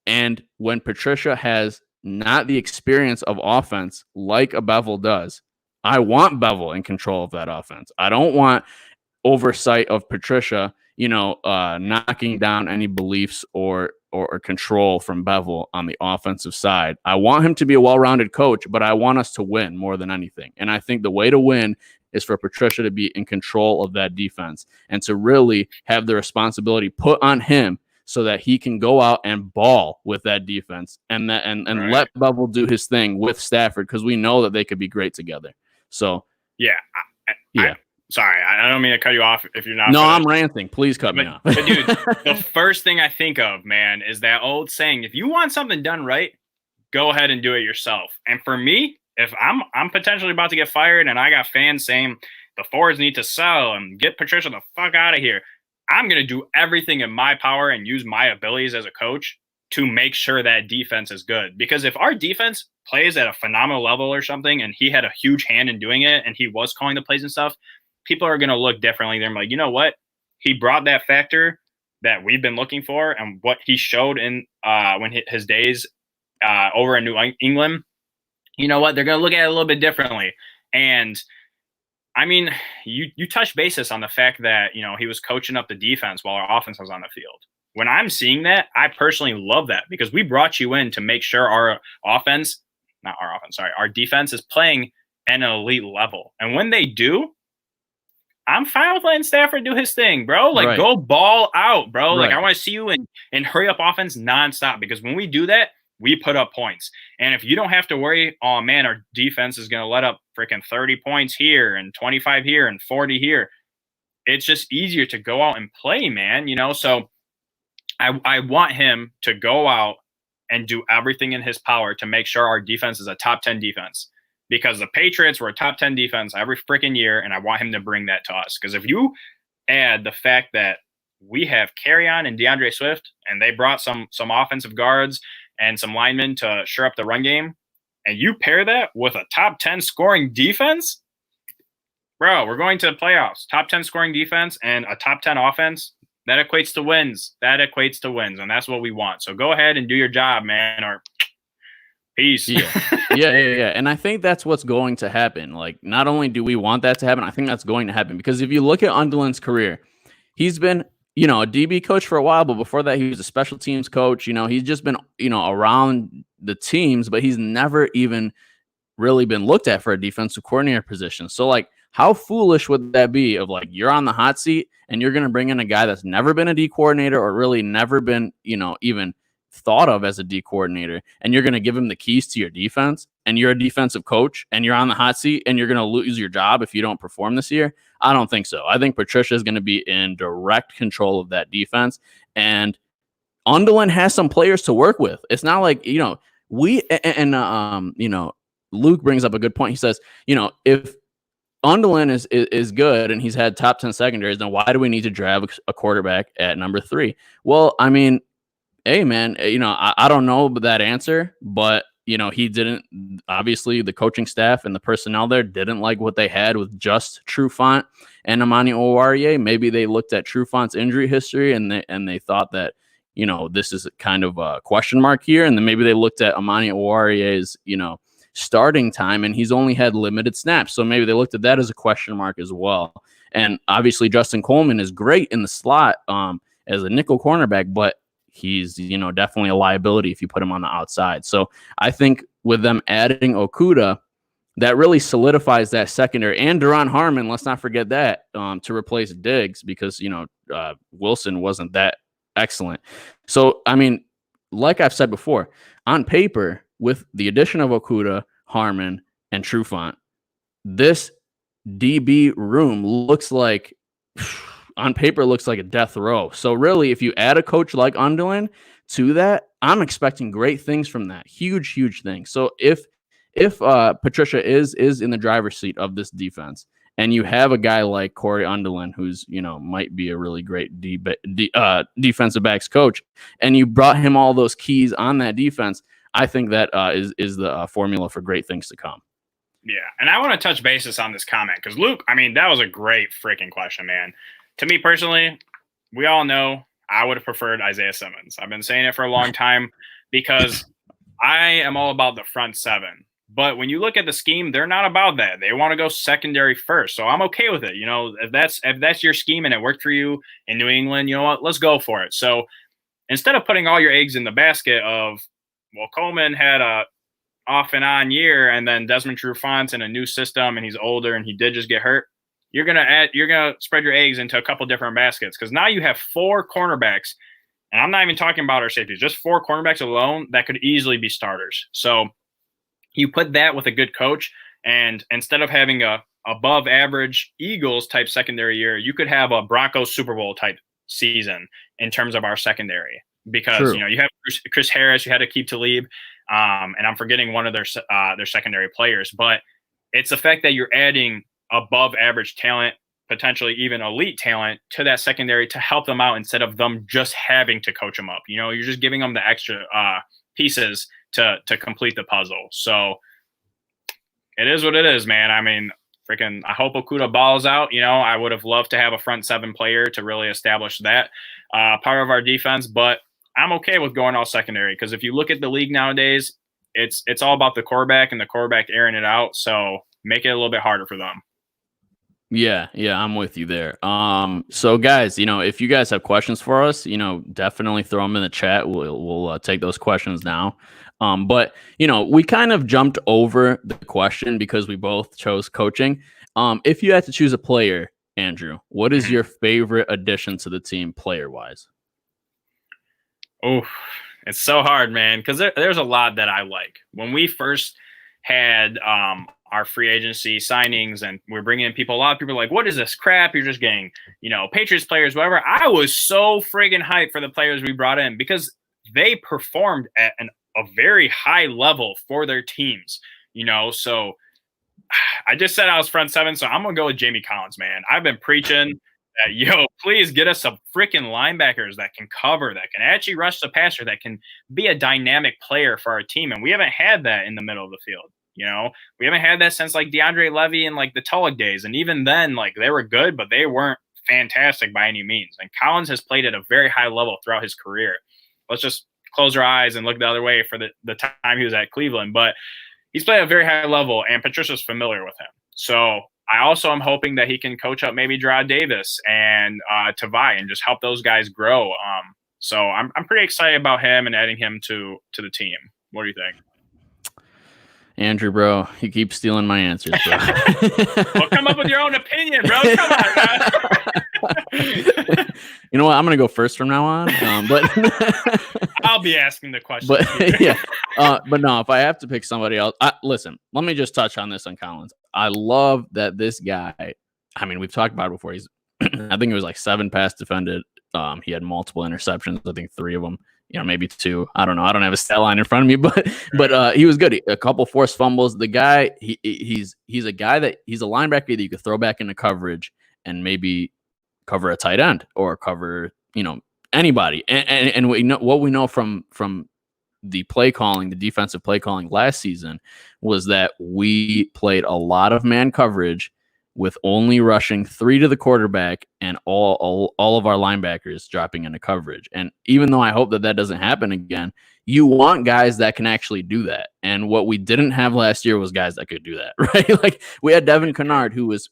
and when Patricia has not the experience of offense like a Bevel does, I want Bevel in control of that offense. I don't want oversight of Patricia, knocking down any beliefs or control from Bevel on the offensive side. I want him to be a well-rounded coach, but I want us to win more than anything. And I think the way to win is for Patricia to be in control of that defense and to really have the responsibility put on him so that he can go out and ball with that defense and right. Let Bevel do his thing with Stafford, because we know that they could be great together. So yeah. Sorry, I don't mean to cut you off if you're not. No, I'm ranting. Please cut me off. But dude, the first thing I think of, man, is that old saying: if you want something done right, go ahead and do it yourself. And for me, if I'm potentially about to get fired and I got fans saying the Fords need to sell and get Patricia the fuck out of here, I'm going to do everything in my power and use my abilities as a coach to make sure that defense is good. Because if our defense plays at a phenomenal level or something, and he had a huge hand in doing it, and he was calling the plays and stuff, people are going to look differently. They're like, you know what? He brought that factor that we've been looking for, and what he showed in when his days over in New England, you know what? They're going to look at it a little bit differently. And I mean, you touched basis on the fact that, you know, he was coaching up the defense while our offense was on the field. When I'm seeing that, I personally love that, because we brought you in to make sure our defense is playing at an elite level. And when they do, I'm fine with letting Stafford do his thing, bro. Like, Go ball out, bro. Right. Like, I want to see you in hurry up offense nonstop, because when we do that, we put up points. And if you don't have to worry, oh man, our defense is going to let up freaking 30 points here and 25 here and 40 here, it's just easier to go out and play, man. You know, so I want him to go out and do everything in his power to make sure our defense is a top 10 defense, because the Patriots were a top 10 defense every freaking year. And I want him to bring that to us. Because if you add the fact that we have Kerryon and Swift, and they brought some offensive guards and some linemen to shore up the run game, and you pair that with a top 10 scoring defense, bro, we're going to the playoffs. Top 10 scoring defense and a top 10 offense, that equates to wins. And that's what we want. So go ahead and do your job, man, or peace. Yeah. And I think that's what's going to happen. Like, not only do we want that to happen, I think that's going to happen, because if you look at Undeland's career, he's been, you know, a DB coach for a while, but before that, he was a special teams coach. You know, he's just been, you know, around the teams, but he's never even really been looked at for a defensive coordinator position. So, like, how foolish would that be of, like, you're on the hot seat and you're going to bring in a guy that's never been a D coordinator, or really never been, you know, even thought of as a D coordinator, and you're going to give him the keys to your defense, and you're a defensive coach, and you're on the hot seat, and you're going to lose your job if you don't perform this year? I don't think so. I think Patricia is going to be in direct control of that defense, and Undeland has some players to work with. It's not like, you know, you know, Luke brings up a good point. He says, you know, if Undeland is good and he's had top 10 secondaries, then why do we need to draft a quarterback at number 3? Well, I mean, hey, man, you know, I don't know that answer, but, you know, he didn't, obviously the coaching staff and the personnel there didn't like what they had with just Trufant and Amani Oruwariye. Maybe they looked at Trufant's injury history and they thought that, you know, this is kind of a question mark here. And then maybe they looked at Amani Oruwariye's, you know, starting time, and he's only had limited snaps. So maybe they looked at that as a question mark as well. And obviously Justin Coleman is great in the slot as a nickel cornerback, but he's, you know, definitely a liability if you put him on the outside. So I think with them adding Okudah, that really solidifies that secondary, and Duron Harmon, let's not forget that, to replace Diggs, because, you know, Wilson wasn't that excellent. So, I mean, like I've said before, on paper, with the addition of Okudah, Harmon, and Trufant, this DB room looks like, on paper, looks like a death row. So really, if you add a coach like Undeland to that, I'm expecting great things from that. Huge, huge things. So if Patricia is in the driver's seat of this defense, and you have a guy like Corey Undeland, who's, you know, might be a really great defensive backs coach, and you brought him all those keys on that defense, I think that is the formula for great things to come. Yeah, and I want to touch basis on this comment, because Luke, I mean, that was a great freaking question, man. To me personally, we all know I would have preferred Isaiah Simmons. I've been saying it for a long time, because I am all about the front seven. But when you look at the scheme, they're not about that. They want to go secondary first. So I'm okay with it. You know, if that's your scheme and it worked for you in New England, you know what? Let's go for it. So instead of putting all your eggs in the basket of, well, Coleman had a off and on year, and then Desmond Trufant's in a new system and he's older and he did just get hurt, you're gonna spread your eggs into a couple different baskets, because now you have 4 cornerbacks, and I'm not even talking about our safeties, just 4 cornerbacks alone that could easily be starters. So you put that with a good coach, and instead of having a above average Eagles type secondary year, you could have a Broncos Super Bowl type season in terms of our secondary, because you have Chris Harris, you had to keep Talib, and I'm forgetting one of their secondary players, but it's the fact that you're adding above average talent, potentially even elite talent, to that secondary to help them out instead of them just having to coach them up. You're just giving them the extra pieces to complete the puzzle. So it is what it is, man. I mean, freaking, I hope Okudah balls out. I would have loved to have a front seven player to really establish that part of our defense, but I'm okay with going all secondary, because if you look at the league nowadays, it's all about the quarterback and the quarterback airing it out. So make it a little bit harder for them. Yeah, I'm with you there. So guys, if you guys have questions for us, definitely throw them in the chat. We'll take those questions now. But we kind of jumped over the question because we both chose coaching. If you had to choose a player, Andrew, what is your favorite addition to the team player-wise? Oh, it's so hard, man, because there's a lot that I like. When we first had our free agency signings and we're bringing in people, a lot of people are like, what is this crap? You're just getting, Patriots players, whatever. I was so friggin' hyped for the players we brought in because they performed at a very high level for their teams, so I just said I was front seven, so I'm going to go with Jamie Collins, man. I've been preaching that, please get us some freaking linebackers that can cover, that can actually rush the passer, that can be a dynamic player for our team. And we haven't had that in the middle of the field. We haven't had that since like DeAndre Levy and like the Tulloch days. And even then, like, they were good, but they weren't fantastic by any means. And Collins has played at a very high level throughout his career. Let's just close our eyes and look the other way for the time he was at Cleveland. But he's played at a very high level, and Patricia's familiar with him. So I also am hoping that he can coach up maybe Gerard Davis and Tavai and just help those guys grow. So I'm pretty excited about him and adding him to the team. What do you think? Andrew, bro, you keep stealing my answers, bro. Well, come up with your own opinion, bro. Come on, bro. You know what? I'm going to go first from now on. But I'll be asking the question. But yeah, but no, if I have to pick somebody else, listen, let me just touch on this on Collins. I love that this guy, I mean, we've talked about it before. He's, I think it was like 7 pass defended. He had multiple interceptions. I think 3 of them, maybe 2. I don't know. I don't have a stat line in front of me, but he was good. A couple forced fumbles. The guy, he's a guy that he's a linebacker that you could throw back into coverage and maybe cover a tight end or cover, anybody. And we know what we know from the play calling, the defensive play calling last season was that we played a lot of man coverage with only rushing 3 to the quarterback and all of our linebackers dropping into coverage. And even though I hope that doesn't happen again, you want guys that can actually do that. And what we didn't have last year was guys that could do that, right? Like we had Devin Kennard, who was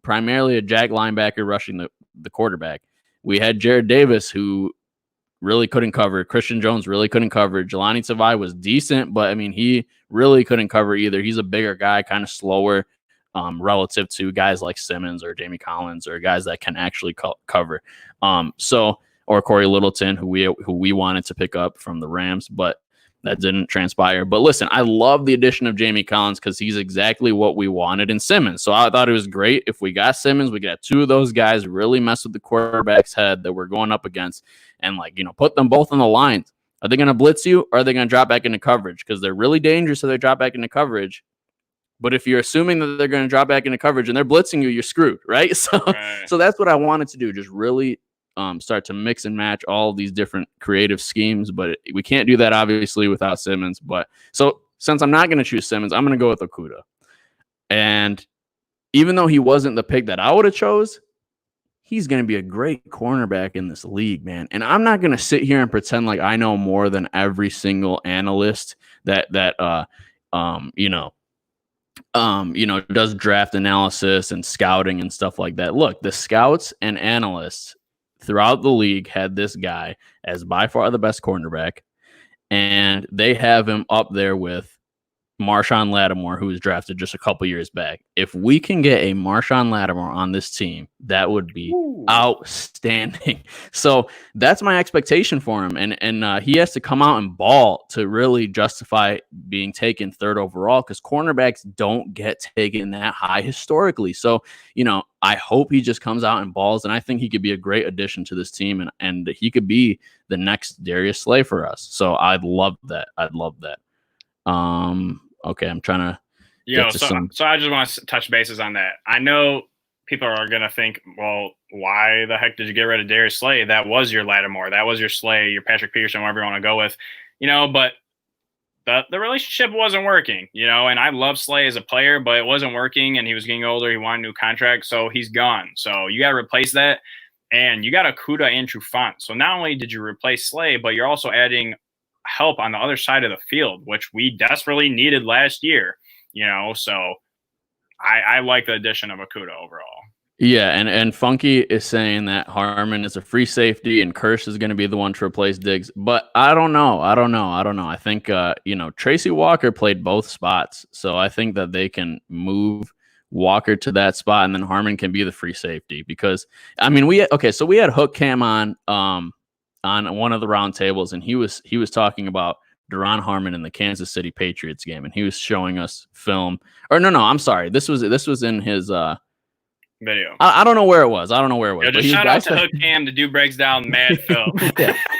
primarily a jack linebacker rushing the quarterback. We had Jared Davis, who really couldn't cover. Christian Jones really couldn't cover. Jelani Tavai was decent, but I mean, he really couldn't cover either. He's a bigger guy, kind of slower relative to guys like Simmons or Jamie Collins or guys that can actually cover. Or Corey Littleton, who we wanted to pick up from the Rams, but that didn't transpire. But listen, I love the addition of Jamie Collins because he's exactly what we wanted in Simmons. So I thought it was great. If we got Simmons, we got 2 of those guys really mess with the quarterback's head that we're going up against and put them both on the lines. Are they going to blitz you or are they going to drop back into coverage? Because they're really dangerous if they drop back into coverage. But if you're assuming that they're going to drop back into coverage and they're blitzing you, you're screwed, right? So that's what I wanted to do, just really start to mix and match all these different creative schemes. But we can't do that, obviously, without Simmons. But so since I'm not going to choose Simmons, I'm going to go with Okudah. And even though he wasn't the pick that I would have chose, he's going to be a great cornerback in this league, man. And I'm not going to sit here and pretend like I know more than every single analyst that does draft analysis and scouting and stuff like that. Look, the scouts and analysts throughout the league had this guy as by far the best cornerback, and they have him up there with, Marshawn Lattimore, who was drafted just a couple years back. If we can get a Marshawn Lattimore on this team, that would be outstanding. So that's my expectation for him. And he has to come out and ball to really justify being taken third overall, because cornerbacks don't get taken that high historically. So, I hope he just comes out and balls, and I think he could be a great addition to this team, and he could be the next Darius Slay for us. So I'd love that. Okay, I'm trying to get to some. So I just want to touch bases on that. I know people are going to think, well, why the heck did you get rid of Darius Slay? That was your Lattimore. That was your Slay, your Patrick Peterson, whatever you want to go with. But the relationship wasn't working, and I love Slay as a player, but it wasn't working, and he was getting older. He wanted a new contract, so he's gone. So you got to replace that, and you got Okudah and Trufant. So not only did you replace Slay, but you're also adding help on the other side of the field, which we desperately needed last year, so I like the addition of Okudah overall. Yeah, and Funky is saying that Harmon is a free safety and Kearse is going to be the one to replace Diggs, but I don't know. I think Tracy Walker played both spots, so I think that they can move Walker to that spot, and then Harmon can be the free safety, because we had Hook Cam on one of the round tables, and he was talking about Duron Harmon in the Kansas City Patriots game, and he was showing us film. Or no, I'm sorry. This was in his video. I don't know where it was. Yeah, just shout out to Hook Cam. The dude breaks down mad film.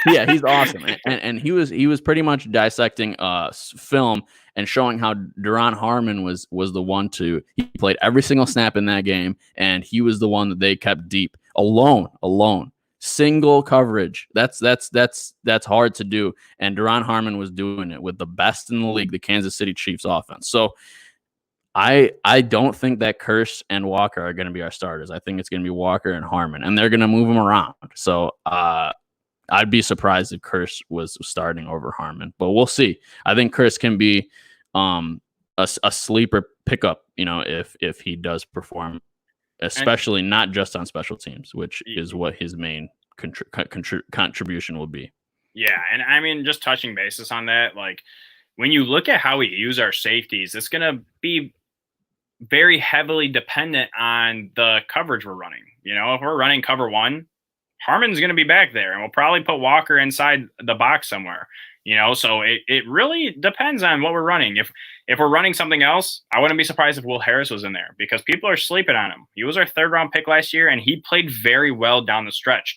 yeah, he's awesome, and he was pretty much dissecting film and showing how Duron Harmon was the one he played every single snap in that game, and he was the one that they kept deep alone. Single coverage. That's hard to do. And Duron Harmon was doing it with the best in the league, the Kansas City Chiefs offense. So I don't think that Kearse and Walker are going to be our starters. I think it's going to be Walker and Harmon, and they're going to move them around. So I'd be surprised if Kearse was starting over Harmon, but we'll see. I think Kearse can be a sleeper pickup, if he does perform, especially not just on special teams, which is what his main contribution will be. Yeah, and just touching bases on that, like when you look at how we use our safeties, it's going to be very heavily dependent on the coverage we're running. If we're running cover one, Harmon's going to be back there, and we'll probably put Walker inside the box somewhere. So it really depends on what we're running. If we're running something else, I wouldn't be surprised if Will Harris was in there, because people are sleeping on him. He was our 3rd round pick last year, and he played very well down the stretch.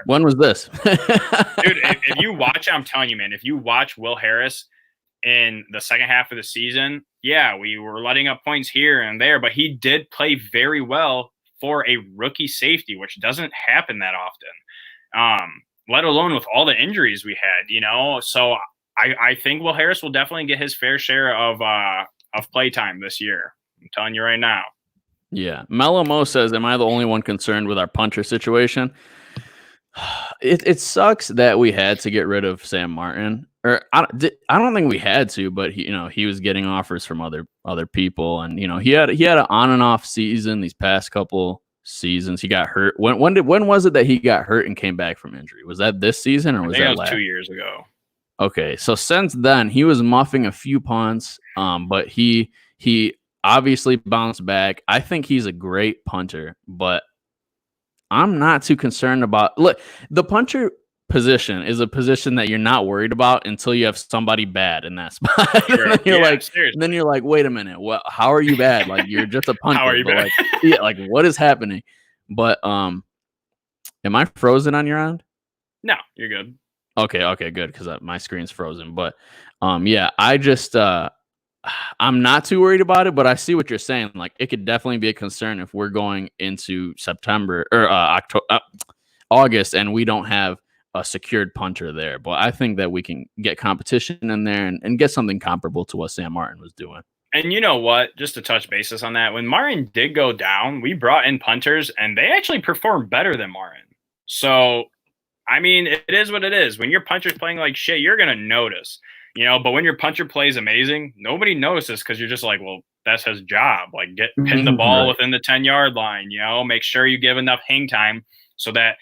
When was this? Dude, if you watch, I'm telling you, man, if you watch Will Harris in the second half of the season, yeah, we were letting up points here and there, but he did play very well for a rookie safety, which doesn't happen that often. Let alone with all the injuries we had, So I think Will Harris will definitely get his fair share of play time this year. I'm telling you right now. Yeah. Mellow Mo says, am I the only one concerned with our punter situation? It sucks that we had to get rid of Sam Martin. Or I don't think we had to, but he was getting offers from other people, and he had an on and off season these past couple seasons. He got hurt. When was it that he got hurt and came back from injury? Was that this season, or was that last? 2 years ago? Okay, so since then he was muffing a few punts, but he obviously bounced back. I think he's a great punter, but I'm not too concerned about. Look, the punter position is a position that you're not worried about until you have somebody bad in that spot. Sure. then you're like, wait a minute, what? How are you bad? Like, you're just a punter. How are you bad? Like what is happening? But am I frozen on your end? No, you're good. Okay, good, because my screen's frozen. But yeah, I just I'm not too worried about it, but I see what you're saying. Like, it could definitely be a concern if we're going into September or August and we don't have a secured punter there. But I think that we can get competition in there and get something comparable to what Sam Martin was doing. And you know what? Just to touch bases on that, when Martin did go down, we brought in punters, and they actually performed better than Martin. So, it is what it is. When your punter's playing like shit, you're going to notice. But when your punter plays amazing, nobody notices, because you're just like, well, that's his job. Like, pin the ball within the 10-yard line, make sure you give enough hang time so that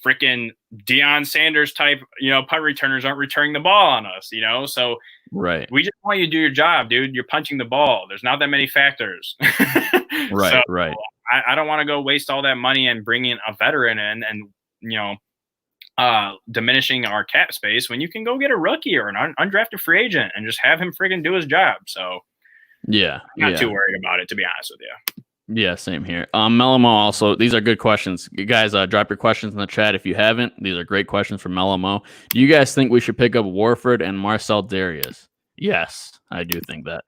freaking Deion Sanders type, punt returners aren't returning the ball on us, So Right. We just want you to do your job, dude. You're punching the ball. There's not that many factors. Right. So Right. I don't want to go waste all that money and bring in a veteran in and, diminishing our cap space when you can go get a rookie or an undrafted free agent and just have him friggin' do his job. So Yeah. I'm not too worried about it, to be honest with you. Yeah, same here. Melamo also, these are good questions. You guys, drop your questions in the chat if you haven't. These are great questions from Melamo. Do you guys think we should pick up Warford and Marcel Darius? Yes, I do think that.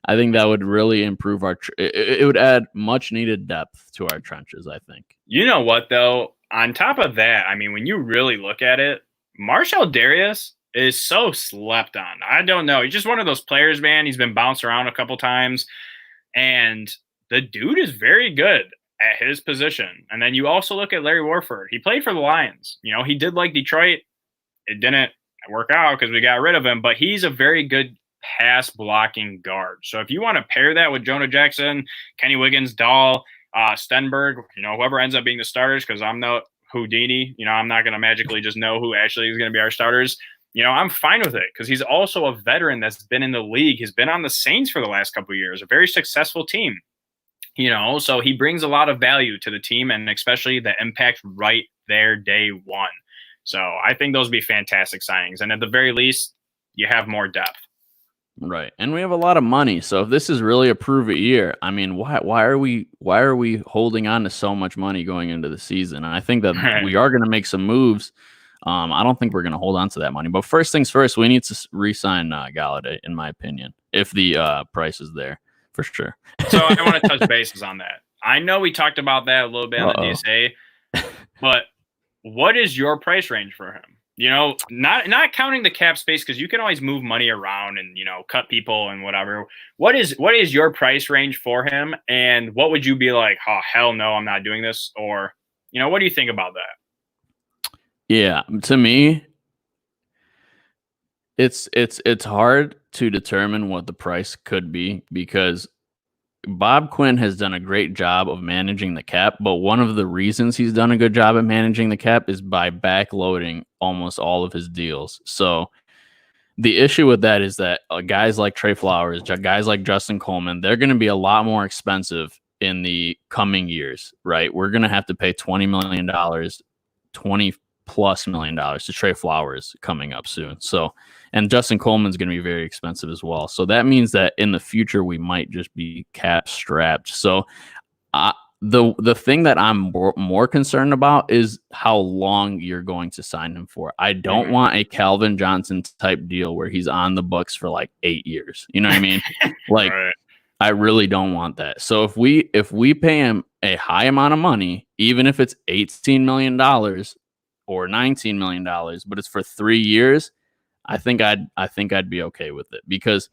I think that would really improve it would add much needed depth to our trenches, I think. You know what, though? On top of that, I mean, when you really look at it, Marcel Darius is so slept on. I don't know. He's just one of those players, man. He's been bounced around a couple times, and the dude is very good at his position. And then you also look at Larry Warford. He played for the Lions. He did like Detroit. It didn't work out because we got rid of him, but he's a very good pass blocking guard. So if you want to pair that with Jonah Jackson, Kenny Wiggins, Dahl, Stenberg, whoever ends up being the starters, because I'm no Houdini, I'm not going to magically just know who actually is going to be our starters. I'm fine with it because he's also a veteran that's been in the league. He's been on the Saints for the last couple of years, a very successful team, so he brings a lot of value to the team and especially the impact right there day one. So I think those would be fantastic signings. And at the very least, you have more depth. Right. And we have a lot of money. So if this is really a prove it year, I mean, why are we holding on to so much money going into the season? And I think that we are going to make some moves. I don't think we're going to hold on to that money. But first things first, we need to re-sign Galladay, in my opinion, if the price is there, for sure. So I want to touch bases on that. I know we talked about that a little bit on the DSA, but what is your price range for him? Not counting the cap space, because you can always move money around and, cut people and whatever. What is your price range for him? And what would you be like, oh, hell no, I'm not doing this? Or, what do you think about that? Yeah, to me, it's hard to determine what the price could be because Bob Quinn has done a great job of managing the cap, but one of the reasons he's done a good job at managing the cap is by backloading almost all of his deals. So the issue with that is that guys like Trey Flowers, guys like Justin Coleman, they're going to be a lot more expensive in the coming years, right? We're going to have to pay $20 million, $20+ million to Trey Flowers coming up soon. So, and Justin Coleman's going to be very expensive as well. So that means that in the future, we might just be cap strapped. So the thing that I'm more concerned about is how long you're going to sign him for. I don't want a Calvin Johnson type deal where he's on the books for like 8 years. You know what I mean? Like, right. I really don't want that. So if we pay him a high amount of money, even if it's $18 million or $19 million, but it's for 3 years, I think I'd be okay with it because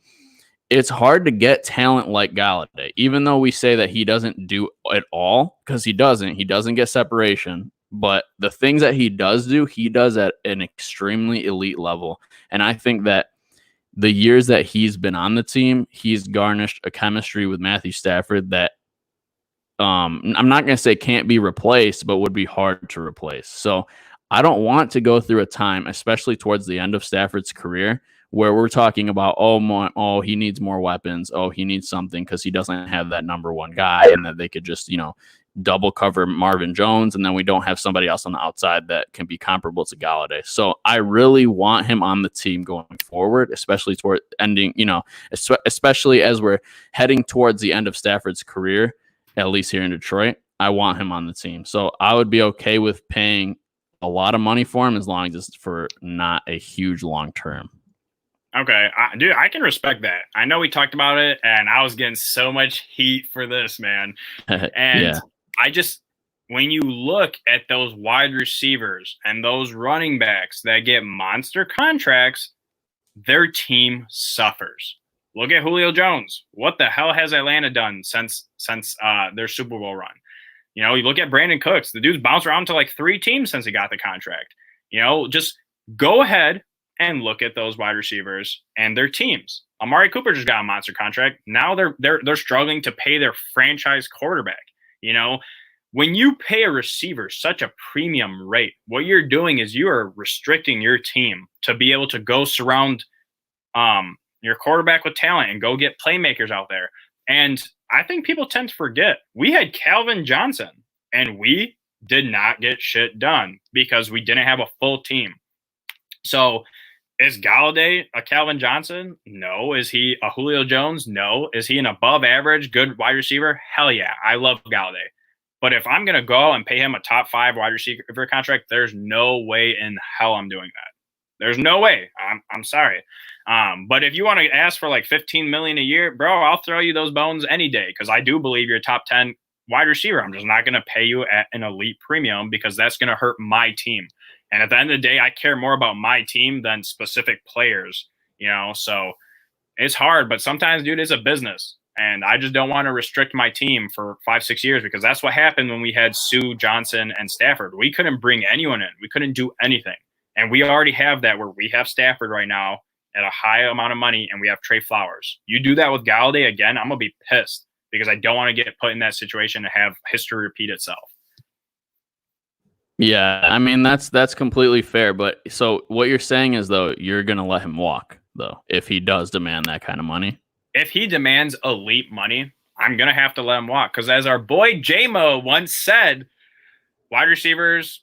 it's hard to get talent like Galladay, even though we say that he doesn't do it all, because he doesn't get separation. But the things that he does do, he does at an extremely elite level. And I think that the years that he's been on the team, he's garnished a chemistry with Matthew Stafford that I'm not going to say can't be replaced, but would be hard to replace. So I don't want to go through a time, especially towards the end of Stafford's career, where we're talking about, he needs more weapons. Oh, he needs something because he doesn't have that number one guy, and that they could just, double cover Marvin Jones. And then we don't have somebody else on the outside that can be comparable to Galladay. So I really want him on the team going forward, especially toward ending, especially as we're heading towards the end of Stafford's career, at least here in Detroit. I want him on the team. So I would be okay with paying a lot of money for him as long as it's for not a huge long term. Okay, dude, I can respect that. I know we talked about it, and I was getting so much heat for this, man. And yeah. When you look at those wide receivers and those running backs that get monster contracts, their team suffers. Look at Julio Jones. What the hell has Atlanta done since their Super Bowl run? You look at Brandon Cooks. The dude's bounced around to like 3 teams since he got the contract. Just go ahead and look at those wide receivers and their teams. Amari Cooper just got a monster contract. Now they're struggling to pay their franchise quarterback. when you pay a receiver such a premium rate, what you're doing is you are restricting your team to be able to go surround your quarterback with talent and go get playmakers out there. And I think people tend to forget we had Calvin Johnson and we did not get shit done because we didn't have a full team. So is Galladay a Calvin Johnson? No. Is he a Julio Jones? No. Is he an above average good wide receiver? Hell yeah. I love Galladay. But if I'm going to go and pay him a top 5 wide receiver contract, there's no way in hell I'm doing that. There's no way. I'm sorry. But if you want to ask for like $15 million a year, bro, I'll throw you those bones any day because I do believe you're a top 10 wide receiver. I'm just not going to pay you at an elite premium because that's going to hurt my team. And at the end of the day, I care more about my team than specific players, so it's hard. But sometimes, dude, it's a business. And I just don't want to restrict my team for 5-6 years because that's what happened when we had Sue, Johnson, and Stafford. We couldn't bring anyone in. We couldn't do anything. And we already have that where we have Stafford right now at a high amount of money and we have Trey Flowers. You do that with Galladay again, I'm going to be pissed because I don't want to get put in that situation and have history repeat itself. Yeah, I mean, that's completely fair. But so what you're saying is, though, you're going to let him walk, though, if he does demand that kind of money? If he demands elite money, I'm going to have to let him walk. Because as our boy J-Mo once said, wide receivers,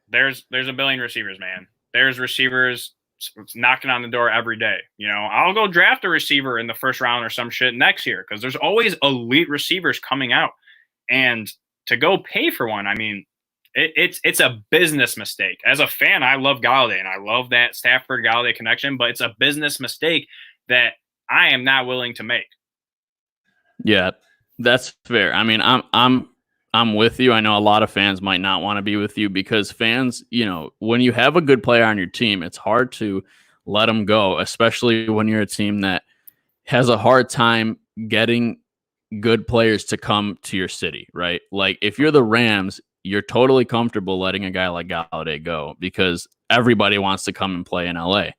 there's a billion receivers, man. There's receivers knocking on the door every day. I'll go draft a receiver in the first round or some shit next year because there's always elite receivers coming out. And to go pay for one, I mean, it's a business mistake. As a fan, I love Galladay and I love that Stafford-Galladay connection, but it's a business mistake that I am not willing to make. Yeah, that's fair. I mean, I'm with you. I know a lot of fans might not want to be with you because fans, when you have a good player on your team, it's hard to let them go, especially when you're a team that has a hard time getting good players to come to your city, right? Like if you're the Rams, you're totally comfortable letting a guy like Galladay go because everybody wants to come and play in LA.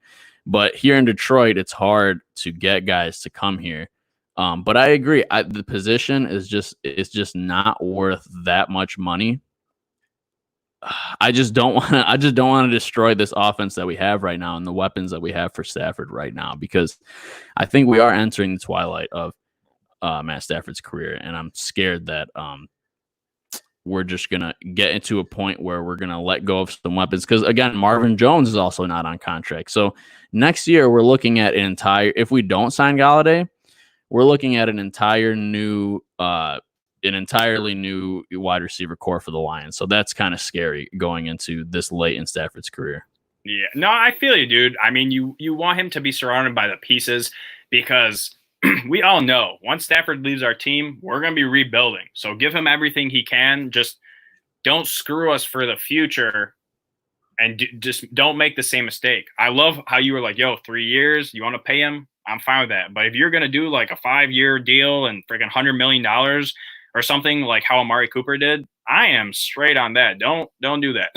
But here in Detroit, it's hard to get guys to come here. But I agree. The position is just not worth that much money. I just don't want to destroy this offense that we have right now and the weapons that we have for Stafford right now because I think we are entering the twilight of Matt Stafford's career, and I'm scared that we're just gonna get into a point where we're gonna let go of some weapons because again, Marvin Jones is also not on contract. So next year we're looking at if we don't sign Galladay, we're looking at an entirely new wide receiver core for the Lions. So that's kind of scary going into this late in Stafford's career. Yeah, no, I feel you, dude. I mean, you want him to be surrounded by the pieces because we all know once Stafford leaves our team, we're going to be rebuilding. So give him everything he can. Just don't screw us for the future and just don't make the same mistake. I love how you were like, 3 years, you want to pay him? I'm fine with that. But if you're going to do like a 5-year deal and freaking $100 million or something like how Amari Cooper did, I am straight on that. Don't do that.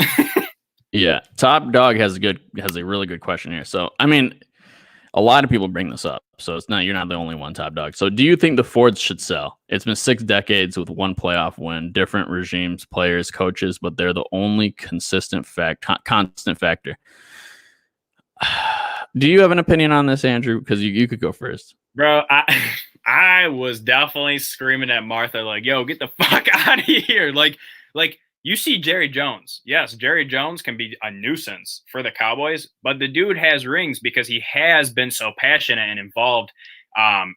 Yeah. Top Dog has a really good question here. So, I mean, a lot of people bring this up. So you're not the only one, Top Dog. So do you think the Fords should sell? It's been 6 decades with one playoff win, different regimes, players, coaches, but they're the only constant factor. Do you have an opinion on this, Andrew? Because you could go first. Bro, I was definitely screaming at Martha like, yo, get the fuck out of here. Like you see Jerry Jones. Yes, Jerry Jones can be a nuisance for the Cowboys, but the dude has rings because he has been so passionate and involved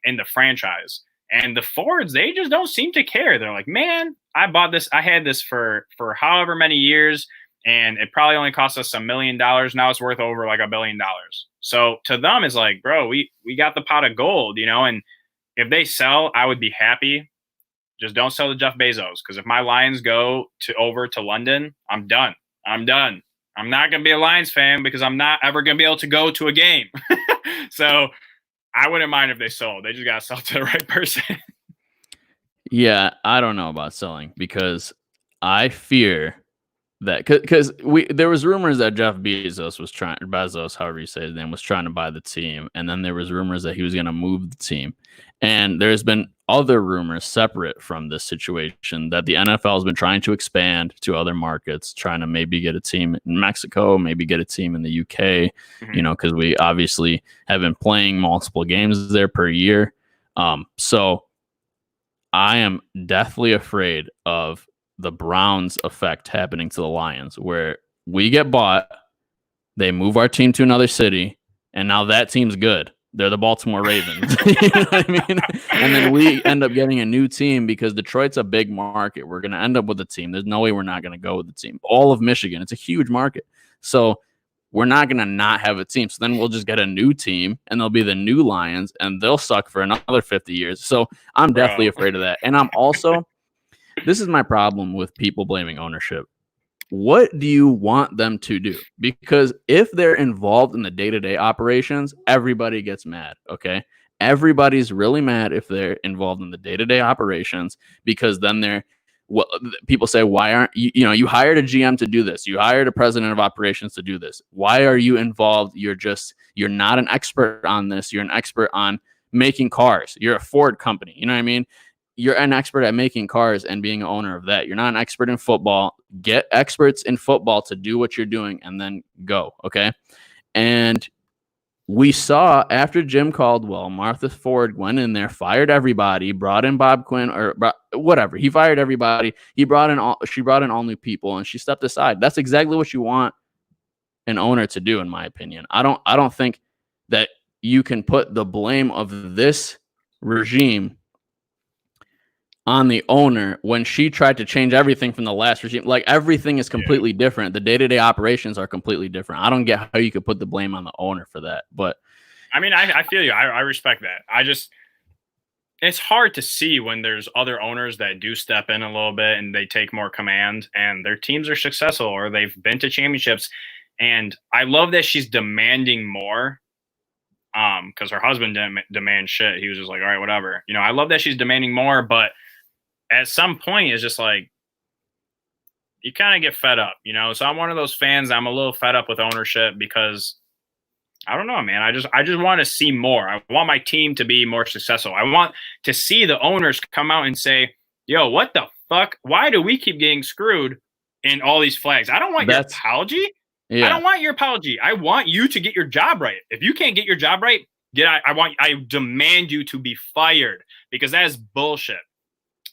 in the franchise. And the Fords, they just don't seem to care. They're like, man, I bought this. I had this for however many years, and it probably only cost us $1 million. Now it's worth over like $1 billion. So to them, it's like, bro, we got the pot of gold, and if they sell, I would be happy. Just don't sell to Jeff Bezos because if my Lions go over to London, I'm done. I'm not going to be a Lions fan because I'm not ever going to be able to go to a game. So I wouldn't mind if they sold. They just got to sell to the right person. Yeah, I don't know about selling because I fear that because there was rumors that Jeff Bezos, however you say his name, was trying to buy the team, and then there was rumors that he was going to move the team, and there's been other rumors separate from this situation that the NFL has been trying to expand to other markets, trying to maybe get a team in Mexico, maybe get a team in the UK, because we obviously have been playing multiple games there per year. So I am deathly afraid of the Browns effect happening to the Lions, where we get bought, they move our team to another city, and now that team's good. They're the Baltimore Ravens. You know what I mean? And then we end up getting a new team because Detroit's a big market. We're going to end up with a team. There's no way we're not going to go with the team. All of Michigan, it's a huge market. So we're not going to not have a team. So then we'll just get a new team, and they'll be the new Lions, and they'll suck for another 50 years. So I'm definitely afraid of that. And I'm also, this is my problem with people blaming ownership. What do you want them to do? Because if they're involved in the day-to-day operations, everybody gets mad, okay? Everybody's really mad if they're involved in the day-to-day operations, because then people say, why aren't you hired a GM to do this. You hired a president of operations to do this. Why are you involved? You're not an expert on this. You're an expert on making cars. You're a Ford company. You know what I mean? You're an expert at making cars and being an owner of that. You're not an expert in football. Get experts in football to do what you're doing and then go, okay? And we saw after Jim Caldwell, Martha Ford went in there, fired everybody, brought in Bob Quinn or whatever. He fired everybody. She brought in all new people, and she stepped aside. That's exactly what you want an owner to do, in my opinion. I don't think that you can put the blame of this regime on the owner when she tried to change everything from the last regime. Like, everything is completely different. The day-to-day operations are completely different. I don't get how you could put the blame on the owner for that. But I mean, I feel you. I respect that. It's hard to see when there's other owners that do step in a little bit and they take more command and their teams are successful or they've been to championships. And I love that she's demanding more. Because her husband didn't demand shit. He was just like, all right, whatever. I love that she's demanding more, but at some point it's just like you kind of get fed up, So I'm one of those fans. I'm a little fed up with ownership because I don't know, man. I just want to see more. I want my team to be more successful. I want to see the owners come out and say, yo, what the fuck? Why do we keep getting screwed in all these flags? I don't want your apology. Yeah. I don't want your apology. I want you to get your job right. If you can't get your job right, I demand you to be fired, because that is bullshit.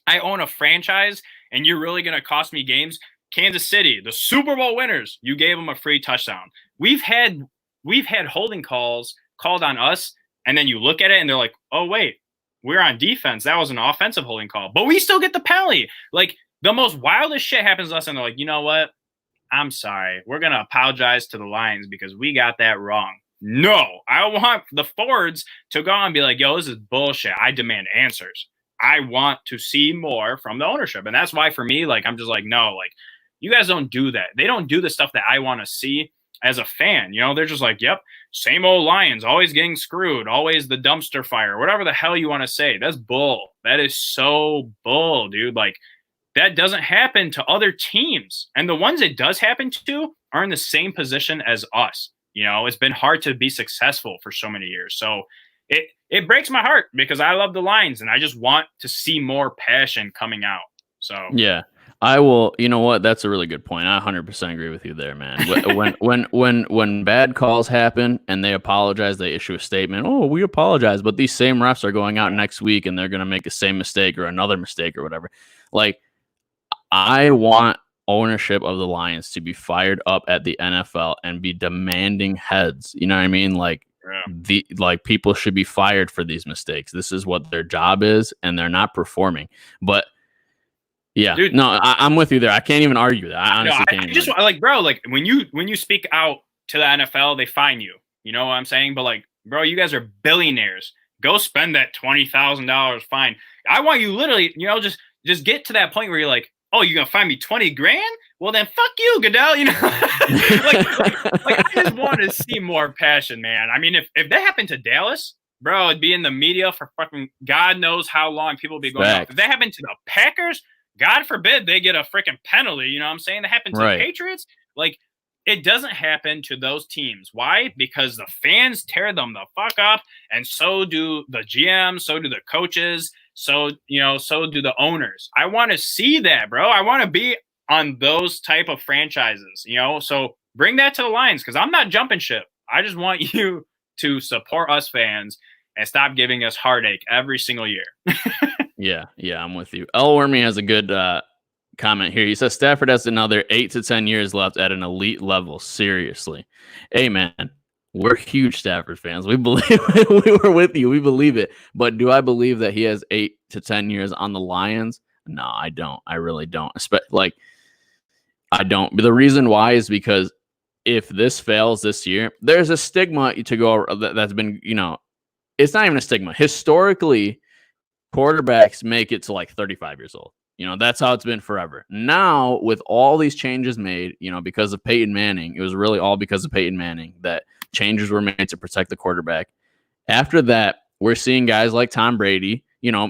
I own a franchise, and you're really going to cost me games. Kansas City, the Super Bowl winners, you gave them a free touchdown. We've had holding calls called on us, and then you look at it, and they're like, oh, wait, we're on defense. That was an offensive holding call. But we still get the penalty. Like, the most wildest shit happens to us, and they're like, you know what? I'm sorry. We're going to apologize to the Lions because we got that wrong. No, I want the Fords to go and be like, yo, this is bullshit. I demand answers. I want to see more from the ownership. And that's why for me, like, I'm just like, no, like, you guys don't do that. They don't do the stuff that I want to see as a fan. They're just like, yep, same old Lions, always getting screwed, always the dumpster fire, whatever the hell you want to say. That's bull. That is so bull, dude. Like, that doesn't happen to other teams. And the ones it does happen to are in the same position as us. It's been hard to be successful for so many years. So it breaks my heart because I love the Lions and I just want to see more passion coming out. So yeah, I will. You know what? That's a really good point. I 100% agree with you there, man. When bad calls happen and they apologize, they issue a statement. Oh, we apologize, but these same refs are going out next week and they're going to make the same mistake or another mistake or whatever. Like, I want ownership of the Lions to be fired up at the NFL and be demanding heads. You know what I mean? Like, people should be fired for these mistakes. This is what their job is, and they're not performing. But yeah, dude, no, I'm with you there. I can't even argue that. I honestly can't. Just like, bro, like when you speak out to the NFL, they fine you. You know what I'm saying? But like, bro, you guys are billionaires. Go spend that $20,000 fine. I want you literally, just get to that point where you're like, oh, you're gonna fine me $20,000? Well, then fuck you, Goodell. like I just want to see more passion, man. I mean, if that happened to Dallas, bro, it'd be in the media for fucking God knows how long. People would be going off. If that happened to the Packers, God forbid they get a freaking penalty. You know what I'm saying? That happened to the Patriots. Like, it doesn't happen to those teams. Why? Because the fans tear them the fuck up, and so do the GMs, so do the coaches. So do the owners. I want to see that, bro. I want to be on those type of franchises, so bring that to the Lions, because I'm not jumping ship. I just want you to support us fans and stop giving us heartache every single year. Yeah, I'm with you. L. Wormy has a good comment here. He says Stafford has another 8 to 10 years left at an elite level. Seriously. Hey, man, we're huge Stafford fans. We believe we were with you. We believe it. But do I believe that he has 8 to 10 years on the Lions? No, I don't. I really don't. I don't. But the reason why is because if this fails this year, there's a stigma to go that's been, it's not even a stigma. Historically, quarterbacks make it to like 35 years old. That's how it's been forever. Now, with all these changes made, because of Peyton Manning, it was really all because of Peyton Manning that changes were made to protect the quarterback. After that, we're seeing guys like Tom Brady,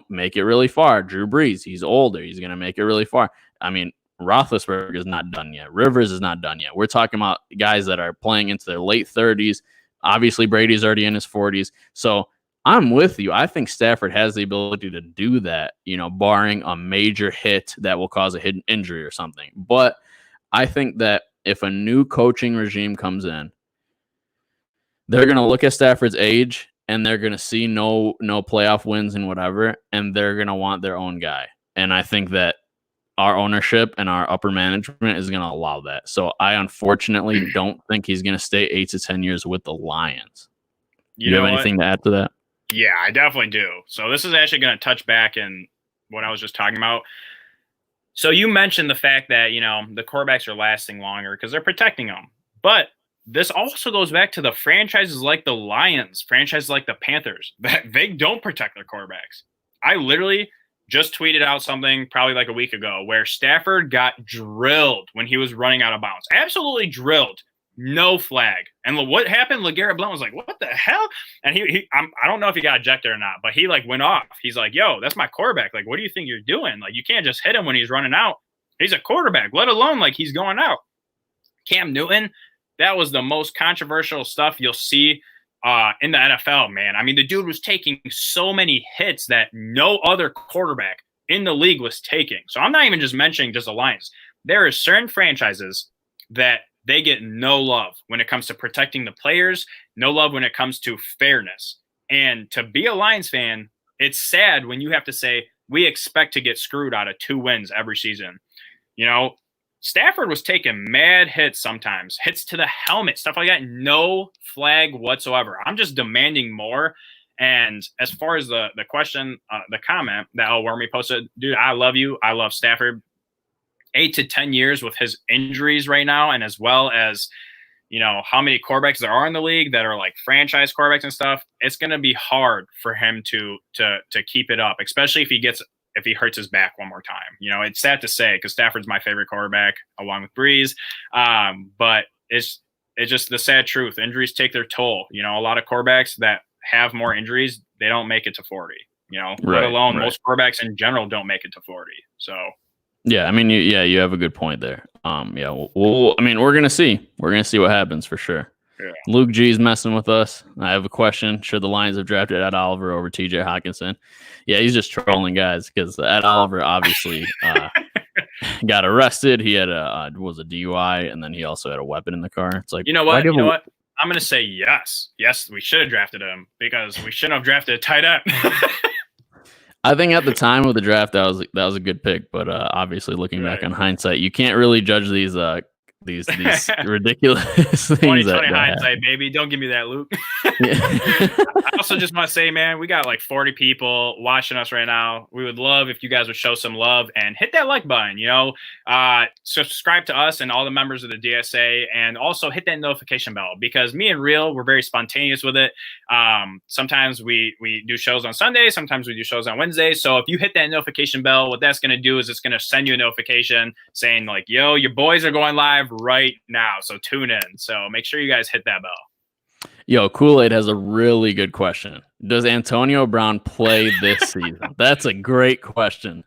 make it really far. Drew Brees, he's older. He's going to make it really far. I mean, Roethlisberger is not done yet. Rivers is not done yet. We're talking about guys that are playing into their late 30s. Obviously, Brady's already in his 40s. So I'm with you. I think Stafford has the ability to do that, barring a major hit that will cause a hidden injury or something. But I think that if a new coaching regime comes in, they're going to look at Stafford's age and they're going to see no playoff wins and whatever, and they're going to want their own guy. And I think that our ownership and our upper management is going to allow that. So I unfortunately don't think he's going to stay 8 to 10 years with the Lions. You have anything to add to that? Yeah, I definitely do. So this is actually going to touch back in what I was just talking about. So you mentioned the fact that, the quarterbacks are lasting longer because they're protecting them. But this also goes back to the franchises like the Lions, franchises like the Panthers, that they don't protect their quarterbacks. I literally just tweeted out something probably like a week ago where Stafford got drilled when he was running out of bounds. Absolutely drilled. No flag. And what happened? LeGarrette Blount was like, what the hell? And I don't know if he got ejected or not, but he went off. He's like, yo, that's my quarterback. Like, what do you think you're doing? Like, you can't just hit him when he's running out. He's a quarterback, let alone he's going out. Cam Newton, that was the most controversial stuff you'll see in the NFL, man. I mean, the dude was taking so many hits that no other quarterback in the league was taking. So I'm not even just mentioning just the Lions. There are certain franchises that they get no love when it comes to protecting the players, no love when it comes to fairness. And to be a Lions fan, it's sad when you have to say, we expect to get screwed out of 2 wins every season. Stafford was taking mad hits sometimes, hits to the helmet, stuff like that. No flag whatsoever. I'm just demanding more. And as far as the question, the comment that L. Wormy posted, dude, I love you. I love Stafford. 8 to 10 years with his injuries right now, and as well as, how many quarterbacks there are in the league that are like franchise quarterbacks and stuff, it's going to be hard for him to keep it up, especially if he hurts his back one more time. It's sad to say because Stafford's my favorite quarterback along with Breeze. But it's just the sad truth. Injuries take their toll. A lot of quarterbacks that have more injuries, they don't make it to 40, let alone most quarterbacks in general don't make it to 40. So. Yeah, I mean, you have a good point there. We're gonna see. We're gonna see what happens for sure. Yeah. Luke G's messing with us. I have a question. Should the Lions have drafted Ed Oliver over TJ Hawkinson? Yeah, he's just trolling guys because Ed Oliver obviously got arrested. He had a DUI, and then he also had a weapon in the car. It's like, you know what? I'm gonna say yes. Yes, we should have drafted him because we shouldn't have drafted a tight end. I think at the time of the draft that was a good pick, but obviously looking back on hindsight, you can't really judge these ridiculous things. 2020 hindsight, baby. Don't give me that, Luke. I also just want to say, man, we got 40 people watching us right now. We would love if you guys would show some love and hit that like button, subscribe to us and all the members of the DSA, and also hit that notification bell because me and Real, we're very spontaneous with it. Sometimes we do shows on Sundays, sometimes we do shows on Wednesdays. So if you hit that notification bell, what that's going to do is it's going to send you a notification saying yo, your boys are going live right now, so tune in. So make sure you guys hit that bell. Yo, Kool-Aid has a really good question. Does Antonio Brown play this season? That's a great question.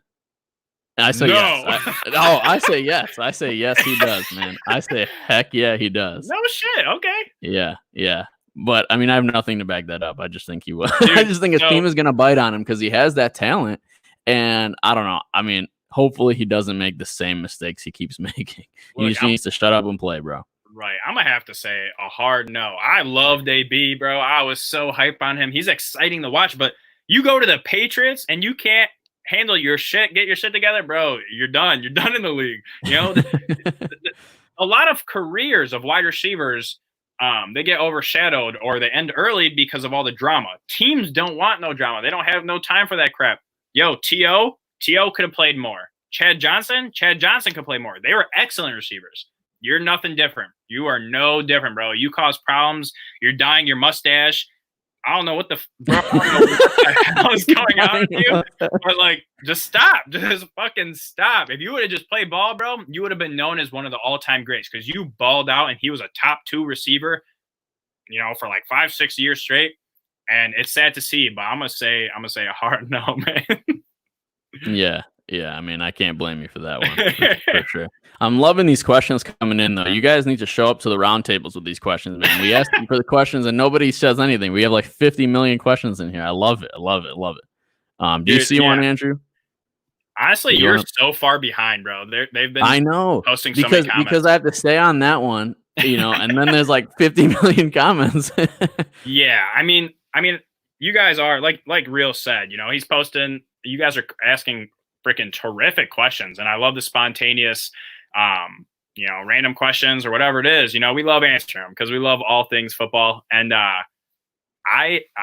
I say yes. I say yes. I say yes, he does, man. I say heck yeah, he does. No shit. Okay. Yeah. But I mean, I have nothing to back that up. I just think he will. I just think his team is going to bite on him because he has that talent. And I don't know. I mean, hopefully he doesn't make the same mistakes he keeps making. He just needs to shut up and play, bro. Right. I'm going to have to say a hard no. I loved AB, bro. I was so hyped on him. He's exciting to watch, but you go to the Patriots and you can't handle your shit, get your shit together, bro. You're done. You're done in the league. You know, a lot of careers of wide receivers, they get overshadowed or they end early because of all the drama. Teams don't want no drama. They don't have no time for that crap. Yo, T.O. could have played more. Chad Johnson could play more. They were excellent receivers. You're nothing different. You are no different, bro. You cause problems. You're dyeing your mustache. I don't know what the hell is going on with you, but like, just stop. Just fucking stop. If you would have just played ball, bro, you would have been known as one of the all-time greats because you balled out and he was a top 2 receiver, you know, for like 5-6 years straight. And it's sad to see, but I'm gonna say a hard no, man. Yeah. I mean, I can't blame you for that one, for sure. I'm loving these questions coming in, though. You guys need to show up to the roundtables with these questions, man. We asked for the questions, and nobody says anything. We have like 50 million questions in here. I love it. Do you see one, Andrew? Honestly, you're so far behind, bro. They've been posting so many comments. Because I have to stay on that one, you know, and then there's like 50 million comments. Yeah, I mean, you guys are like Real said, you know, he's posting. You guys are asking freaking terrific questions, and I love the spontaneous, you know, random questions or whatever it is. You know, we love answering them because we love all things football. And I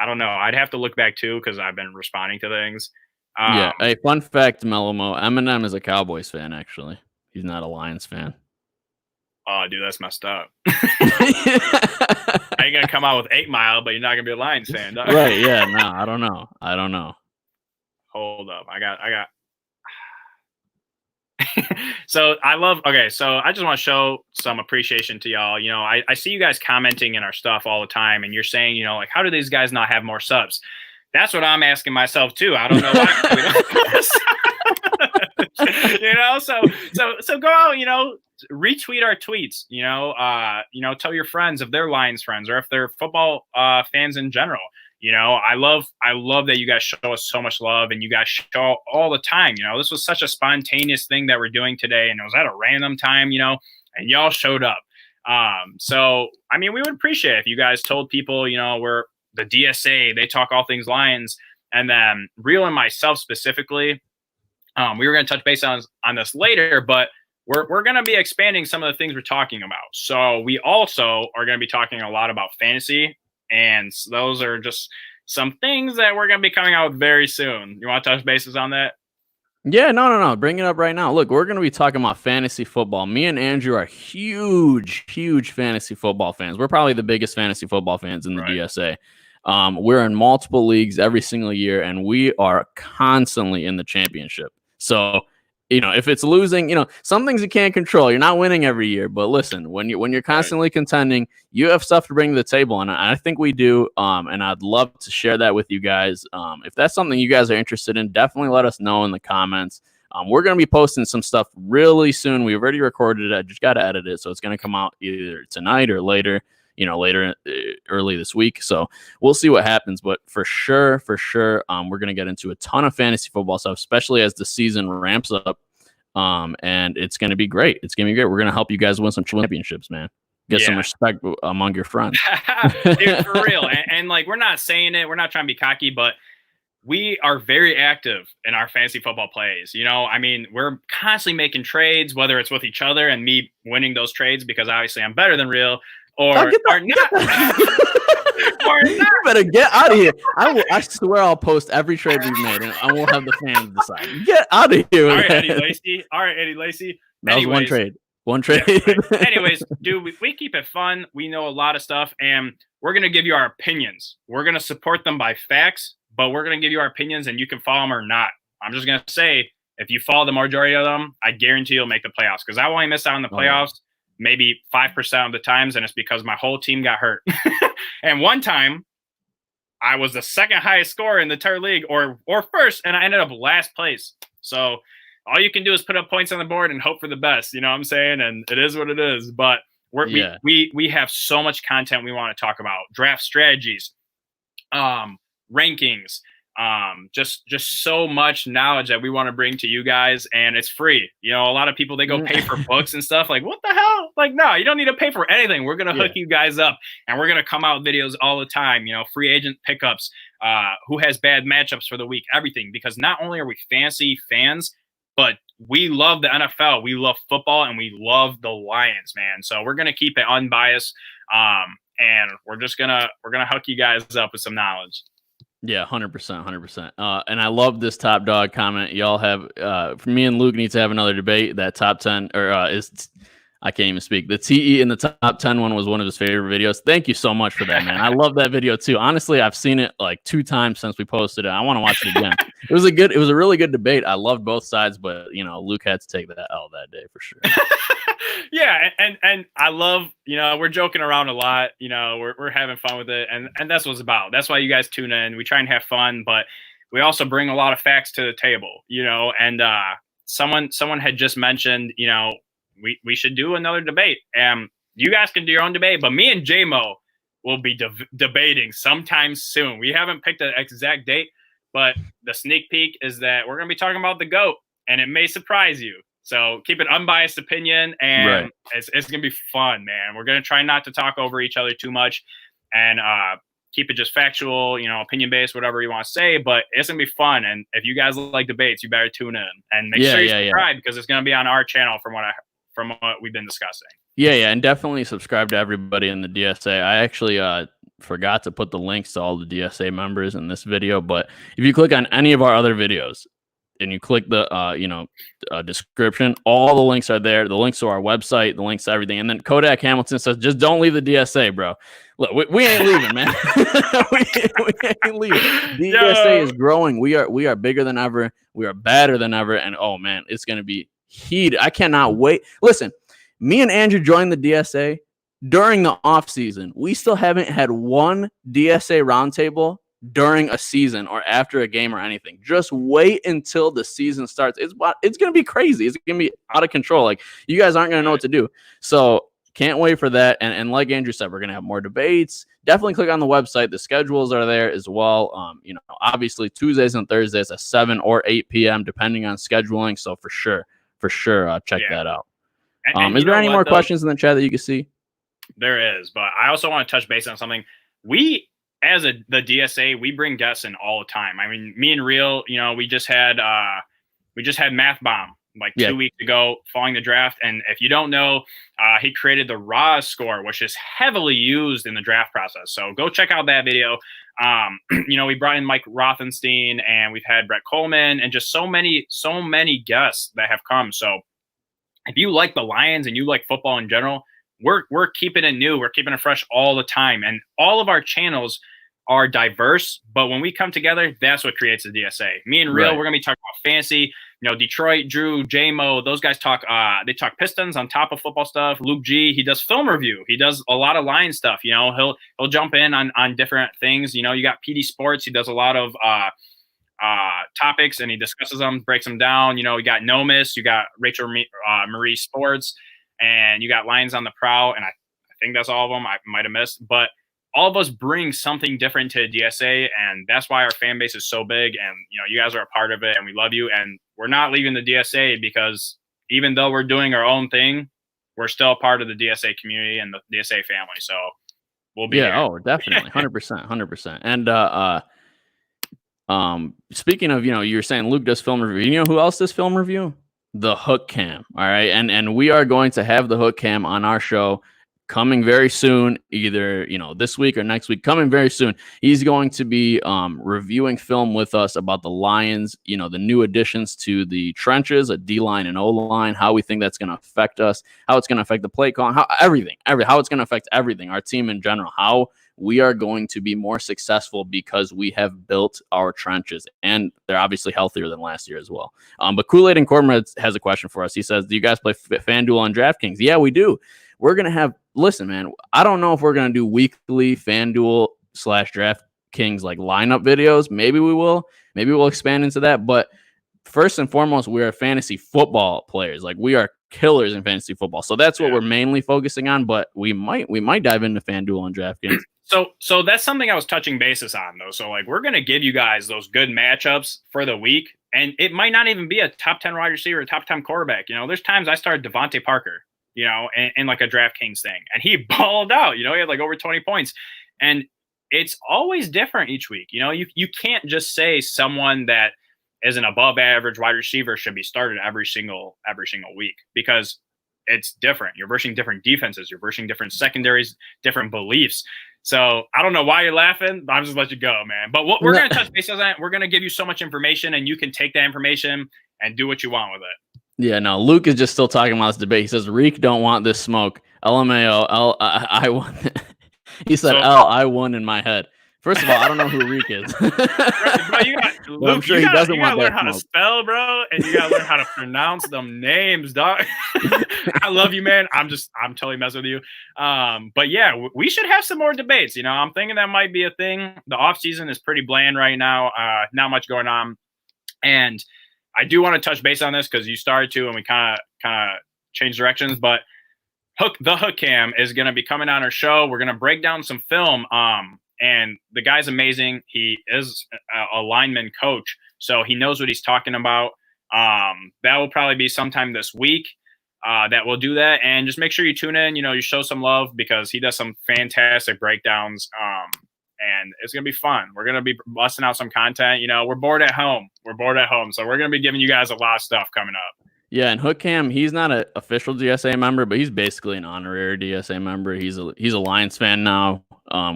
don't know. I'd have to look back too because I've been responding to things. Yeah. Hey, fun fact, Melomo, Eminem is a Cowboys fan. Actually, he's not a Lions fan. Oh, dude, that's messed up. I ain't gonna come out with 8 Mile, but you're not gonna be a Lions fan, dog. Right? Yeah. No, I don't know. Hold up. I got. So I just want to show some appreciation to y'all. You know, I see you guys commenting in our stuff all the time, and you're saying, you know, like, how do these guys not have more subs? That's what I'm asking myself too. I don't know why. You know, so go out, you know, retweet our tweets. You know, tell your friends if they're Lions friends or if they're football fans in general. You know, I love that you guys show us so much love and you guys show all the time. You know, this was such a spontaneous thing that we're doing today, and it was at a random time, you know, and y'all showed up. So, I mean, we would appreciate it if you guys told people, you know, we're the DSA, they talk all things Lions, and then Real and myself specifically, we were going to touch base on this later, but we're going to be expanding some of the things we're talking about. So we also are going to be talking a lot about fantasy. And those are just some things that we're going to be coming out with very soon. You want to touch bases on that? Yeah, no. Bring it up right now. Look, we're going to be talking about fantasy football. Me and Andrew are huge fantasy football fans. We're probably the biggest fantasy football fans in the DSA. We're in multiple leagues every single year, and we are constantly in the championship. So, you know, if it's losing, you know, some things you can't control. You're not winning every year, but listen, when you're constantly contending, you have stuff to bring to the table, and I think we do. And I'd love to share that with you guys. If that's something you guys are interested in, definitely let us know in the comments. We're going to be posting some stuff really soon. We've already recorded it. I just got to edit it, so it's going to come out either tonight or later. You know, later early this week. So we'll see what happens. But for sure, we're going to get into a ton of fantasy football stuff, especially as the season ramps up. And it's going to be great. We're going to help you guys win some championships, man. Get some respect among your friends. Dude, for real. And like, we're not saying it. We're not trying to be cocky, but we are very active in our fantasy football plays. You know, I mean, we're constantly making trades, whether it's with each other and me winning those trades because obviously I'm better than Real. Or not. You better get out of here. I swear I'll post every trade we've made, and I won't have the fans decide. Get out of here. All right, Eddie Lacy. That was one trade. Yeah, right. Anyways, dude, we keep it fun. We know a lot of stuff, and we're going to give you our opinions. We're going to support them by facts, but we're going to give you our opinions, and you can follow them or not. I'm just going to say, if you follow the majority of them, I guarantee you'll make the playoffs because I only miss out on the playoffs. Maybe 5% of the times, and it's because my whole team got hurt. And one time, I was the second highest scorer in the entire league, or first, and I ended up last place. So all you can do is put up points on the board and hope for the best. You know what I'm saying? And it is what it is. But we have so much content we want to talk about: draft strategies, rankings, Just so much knowledge that we want to bring to you guys, and it's free. You know, a lot of people, they go pay for books and stuff. Like, what the hell? Like, no, you don't need to pay for anything. We're gonna hook you guys up, and we're gonna come out with videos all the time. You know, free agent pickups, who has bad matchups for the week, everything. Because not only are we fancy fans, but we love the NFL, we love football, and we love the Lions, man. So we're gonna keep it unbiased, and we're gonna hook you guys up with some knowledge. Yeah, 100%, 100%. And I love this top dog comment. Y'all have, for me and Luke need to have another debate. That top 10, or I can't even speak. The TE in the top 10 one was one of his favorite videos. Thank you so much for that, man. I love that video too. Honestly, I've seen it like 2 times since we posted it. I want to watch it again. It was a really good debate. I loved both sides, but you know, Luke had to take that L that day for sure. Yeah, and I love, you know, we're joking around a lot, you know, we're having fun with it, and that's what it's about. That's why you guys tune in. We try and have fun, but we also bring a lot of facts to the table, you know. And someone had just mentioned, you know, we should do another debate. You guys can do your own debate, but me and J-Mo will be debating sometime soon. We haven't picked an exact date, but the sneak peek is that we're going to be talking about the GOAT, and it may surprise you. So keep an unbiased opinion, and it's going to be fun, man. We're going to try not to talk over each other too much, and keep it just factual, you know, opinion-based, whatever you want to say, but it's going to be fun. And if you guys like debates, you better tune in and make sure you subscribe because it's going to be on our channel from what we've been discussing. Yeah, and definitely subscribe to everybody in the DSA. I actually forgot to put the links to all the DSA members in this video, but if you click on any of our other videos and you click the description, all the links are there. The links to our website, the links to everything. And then Kodak Hamilton says, just don't leave the DSA, bro. Look, we ain't leaving, man. we ain't leaving. The DSA is growing. We are bigger than ever. We are badder than ever. And oh man, it's gonna be heated. I cannot wait. Listen, me and Andrew joined the DSA during the off season. We still haven't had one DSA roundtable during a season or after a game or anything. Just wait until the season starts. It's going to be crazy. It's going to be out of control. Like, you guys aren't going to know what to do. So can't wait for that. And like Andrew said, we're going to have more debates. Definitely click on the website. The schedules are there as well. You know, obviously Tuesdays and Thursdays at 7 or 8 p.m. depending on scheduling. So for sure, check that out. And is there any more questions in the chat that you can see? There is, but I also want to touch base on something. We, as the DSA, we bring guests in all the time. I mean, me and Real, you know, we just had Math Bomb like 2 weeks ago following the draft. And if you don't know, he created the raw score, which is heavily used in the draft process. So go check out that video. You know, we brought in Mike Rothenstein, and we've had Brett Coleman, and just so many guests that have come. So if you like the Lions and you like football in general, we're keeping it new. We're keeping it fresh all the time. And all of our channels are diverse, but when we come together, that's what creates the DSA. Me and Real, we're going to be talking about fantasy. You know, Detroit, Drew, J-Mo, those guys talk, they talk Pistons on top of football stuff. Luke G, he does film review. He does a lot of line stuff. You know, he'll jump in on different things. You know, you got PD Sports. He does a lot of topics, and he discusses them, breaks them down. You know, you got No Miss, you got Rachel Marie Sports, and you got Lions on the Prowl, and I think that's all of them. I might have missed, but all of us bring something different to DSA, and that's why our fan base is so big. And you know, you guys are a part of it, and we love you. And we're not leaving the DSA because even though we're doing our own thing, we're still a part of the DSA community and the DSA family. So we'll be here. Oh, definitely, 100%. And speaking of, you know, you're saying Luke does film review. You know who else does film review? The Hook Cam. All right. And we are going to have the Hook Cam on our show coming very soon, either, you know, this week or next week, coming very soon. He's going to be reviewing film with us about the Lions, you know, the new additions to the trenches, a D-line and O-line, how we think that's going to affect us, how it's going to affect the play call, how it's going to affect everything, our team in general, how we are going to be more successful because we have built our trenches, and they're obviously healthier than last year as well. But Kool-Aid and Cormorant has a question for us. He says, do you guys play FanDuel on DraftKings? Yeah, we do. We're going to have, listen, man, I don't know if we're going to do weekly FanDuel / DraftKings like lineup videos. Maybe we will. Maybe we'll expand into that. But first and foremost, we are fantasy football players. Like, we are killers in fantasy football. So that's what we're mainly focusing on, but we might dive into FanDuel and DraftKings. So that's something I was touching bases on, though. So, like, we're going to give you guys those good matchups for the week, and it might not even be a top 10 wide receiver, a top 10 quarterback. You know, there's times I started Devontae Parker, you know, in like a DraftKings thing, and he balled out. You know, he had like over 20 points, and it's always different each week. You know, you can't just say someone that is an above average wide receiver should be started every single week, because it's different. You're versus different defenses. You're versus different secondaries, different beliefs. So I don't know why you're laughing, but I'm just let you go, man. But we're going to touch base on that. We're going to give you so much information, and you can take that information and do what you want with it. Yeah, no, Luke is just still talking about this debate. He says, Reek don't want this smoke. LMAO, I won. He said, I won in my head. First of all, I don't know who Reek is. Bro, Luke, I'm sure he doesn't want that. You gotta learn how to spell, bro, and you gotta learn how to pronounce them names, dog. I love you, man. I'm totally messing with you. But yeah, we should have some more debates. You know, I'm thinking that might be a thing. The off season is pretty bland right now. Not much going on, and I do want to touch base on this because you started to, and we kind of changed directions. But the Hook Cam is going to be coming on our show. We're going to break down some film. And the guy's amazing. He is a lineman coach, so he knows what he's talking about. That will probably be sometime this week that we'll do that. And just make sure you tune in, you know, you show some love, because he does some fantastic breakdowns. And it's going to be fun. We're going to be busting out some content. You know, we're bored at home. So we're going to be giving you guys a lot of stuff coming up. Yeah, and Hook Cam, he's not an official DSA member, but he's basically an honorary DSA member. He's a Lions fan now.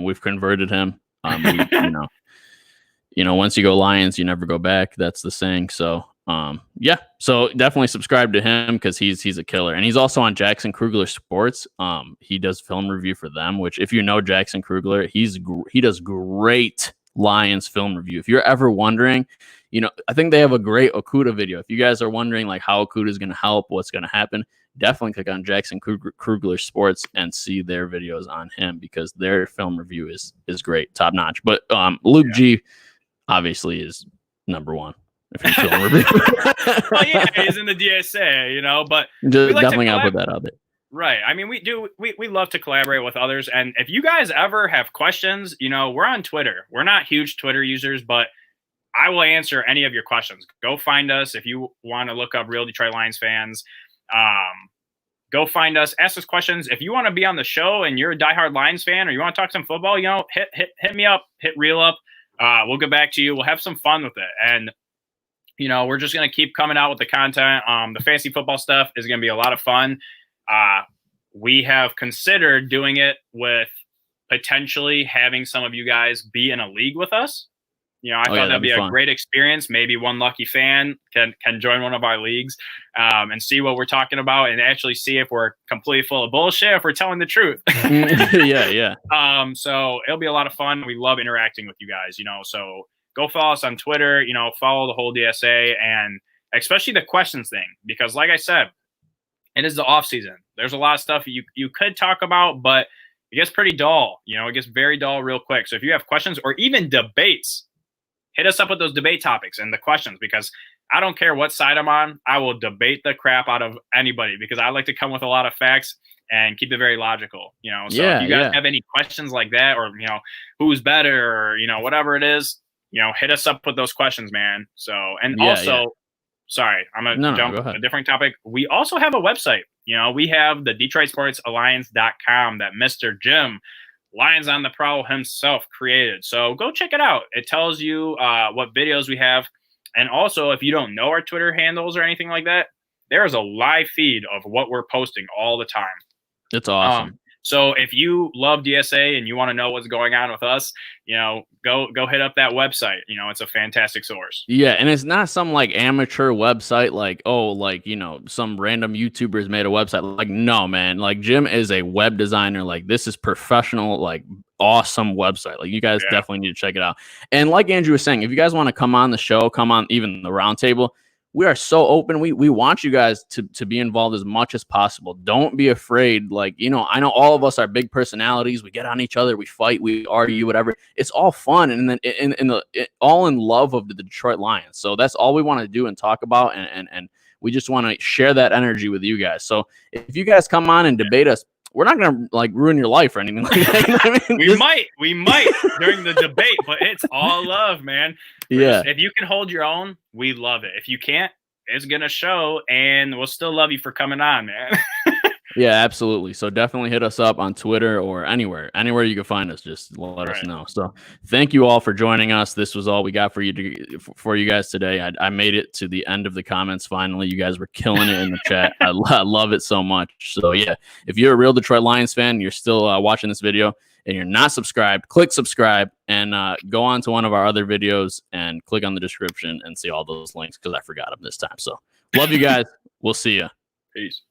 We've converted him. You know, once you go Lions, you never go back. That's the saying. So, yeah. So definitely subscribe to him, because he's a killer, and he's also on Jackson Krugler Sports. He does film review for them. Which, if you know Jackson Krugler, he does great Lions film review. If you're ever wondering, you know, I think they have a great Okuda video. If you guys are wondering like how Okuda is going to help, what's going to happen, definitely click on Jackson Krugler Sports and see their videos on him, because their film review is great, top notch. But Luke G obviously is number one. If you film review. Well, yeah, he's in the DSA, you know, but just definitely gotta put that out there. Right. I mean, we love to collaborate with others. And if you guys ever have questions, you know, we're on Twitter. We're not huge Twitter users, but I will answer any of your questions. Go find us if you want to look up Real Detroit Lions Fans. Go find us, ask us questions. If you want to be on the show and you're a diehard Lions fan, or you want to talk some football, you know, hit me up, hit Reel up. We'll get back to you. We'll have some fun with it. And, you know, we're just going to keep coming out with the content. The fantasy football stuff is going to be a lot of fun. We have considered doing it with potentially having some of you guys be in a league with us. You know, I thought that'd be a great experience. Maybe one lucky fan can join one of our leagues and see what we're talking about, and actually see if we're completely full of bullshit, if we're telling the truth. Yeah. So it'll be a lot of fun. We love interacting with you guys, you know, so go follow us on Twitter, you know, follow the whole DSA, and especially the questions thing, because like I said, it is the off season. There's a lot of stuff you could talk about, but it gets pretty dull. You know, it gets very dull real quick. So if you have questions or even debates, hit us up with those debate topics and the questions, because I don't care what side I'm on. I will debate the crap out of anybody, because I like to come with a lot of facts and keep it very logical, you know. So if you guys have any questions like that, or, you know, who's better, or, you know, whatever it is, you know, hit us up with those questions, man. So, and sorry, I'm going to jump to a different topic. We also have a website. You know, we have the DetroitSportsAlliance.com that Mr. Jim, Lions on the Prowl himself, created. So go check it out. It tells you what videos we have. And also, if you don't know our Twitter handles or anything like that, there is a live feed of what we're posting all the time. It's awesome. So if you love DSA and you want to know what's going on with us, you know, go hit up that website. You know, it's a fantastic source. Yeah, and it's not some like amateur website like, oh, like, you know, some random YouTubers made a website. Like, no, man. Like, Jim is a web designer. Like, this is professional, like, awesome website. Like, you guys definitely need to check it out. And like Andrew was saying, if you guys want to come on the show, come on even the roundtable, we are so open. We want you guys to be involved as much as possible. Don't be afraid. Like, you know, I know all of us are big personalities. We get on each other, we fight, we argue, whatever. It's all fun, and then all in love of the Detroit Lions. So that's all we want to do and talk about, and we just want to share that energy with you guys. So if you guys come on and debate us, we're not going to like ruin your life or anything like that. I mean, we might during the debate, but it's all love, man. Yeah. If you can hold your own, we love it. If you can't, it's going to show, and we'll still love you for coming on, man. Yeah, absolutely. So definitely hit us up on Twitter or anywhere you can find us. Just let us know. So thank you all for joining us. This was all we got for you guys today. I made it to the end of the comments. Finally, you guys were killing it in the chat. I love it so much. So yeah, if you're a real Detroit Lions fan, and you're still watching this video and you're not subscribed, click subscribe and go on to one of our other videos and click on the description and see all those links because I forgot them this time. So love you guys. We'll see you. Peace.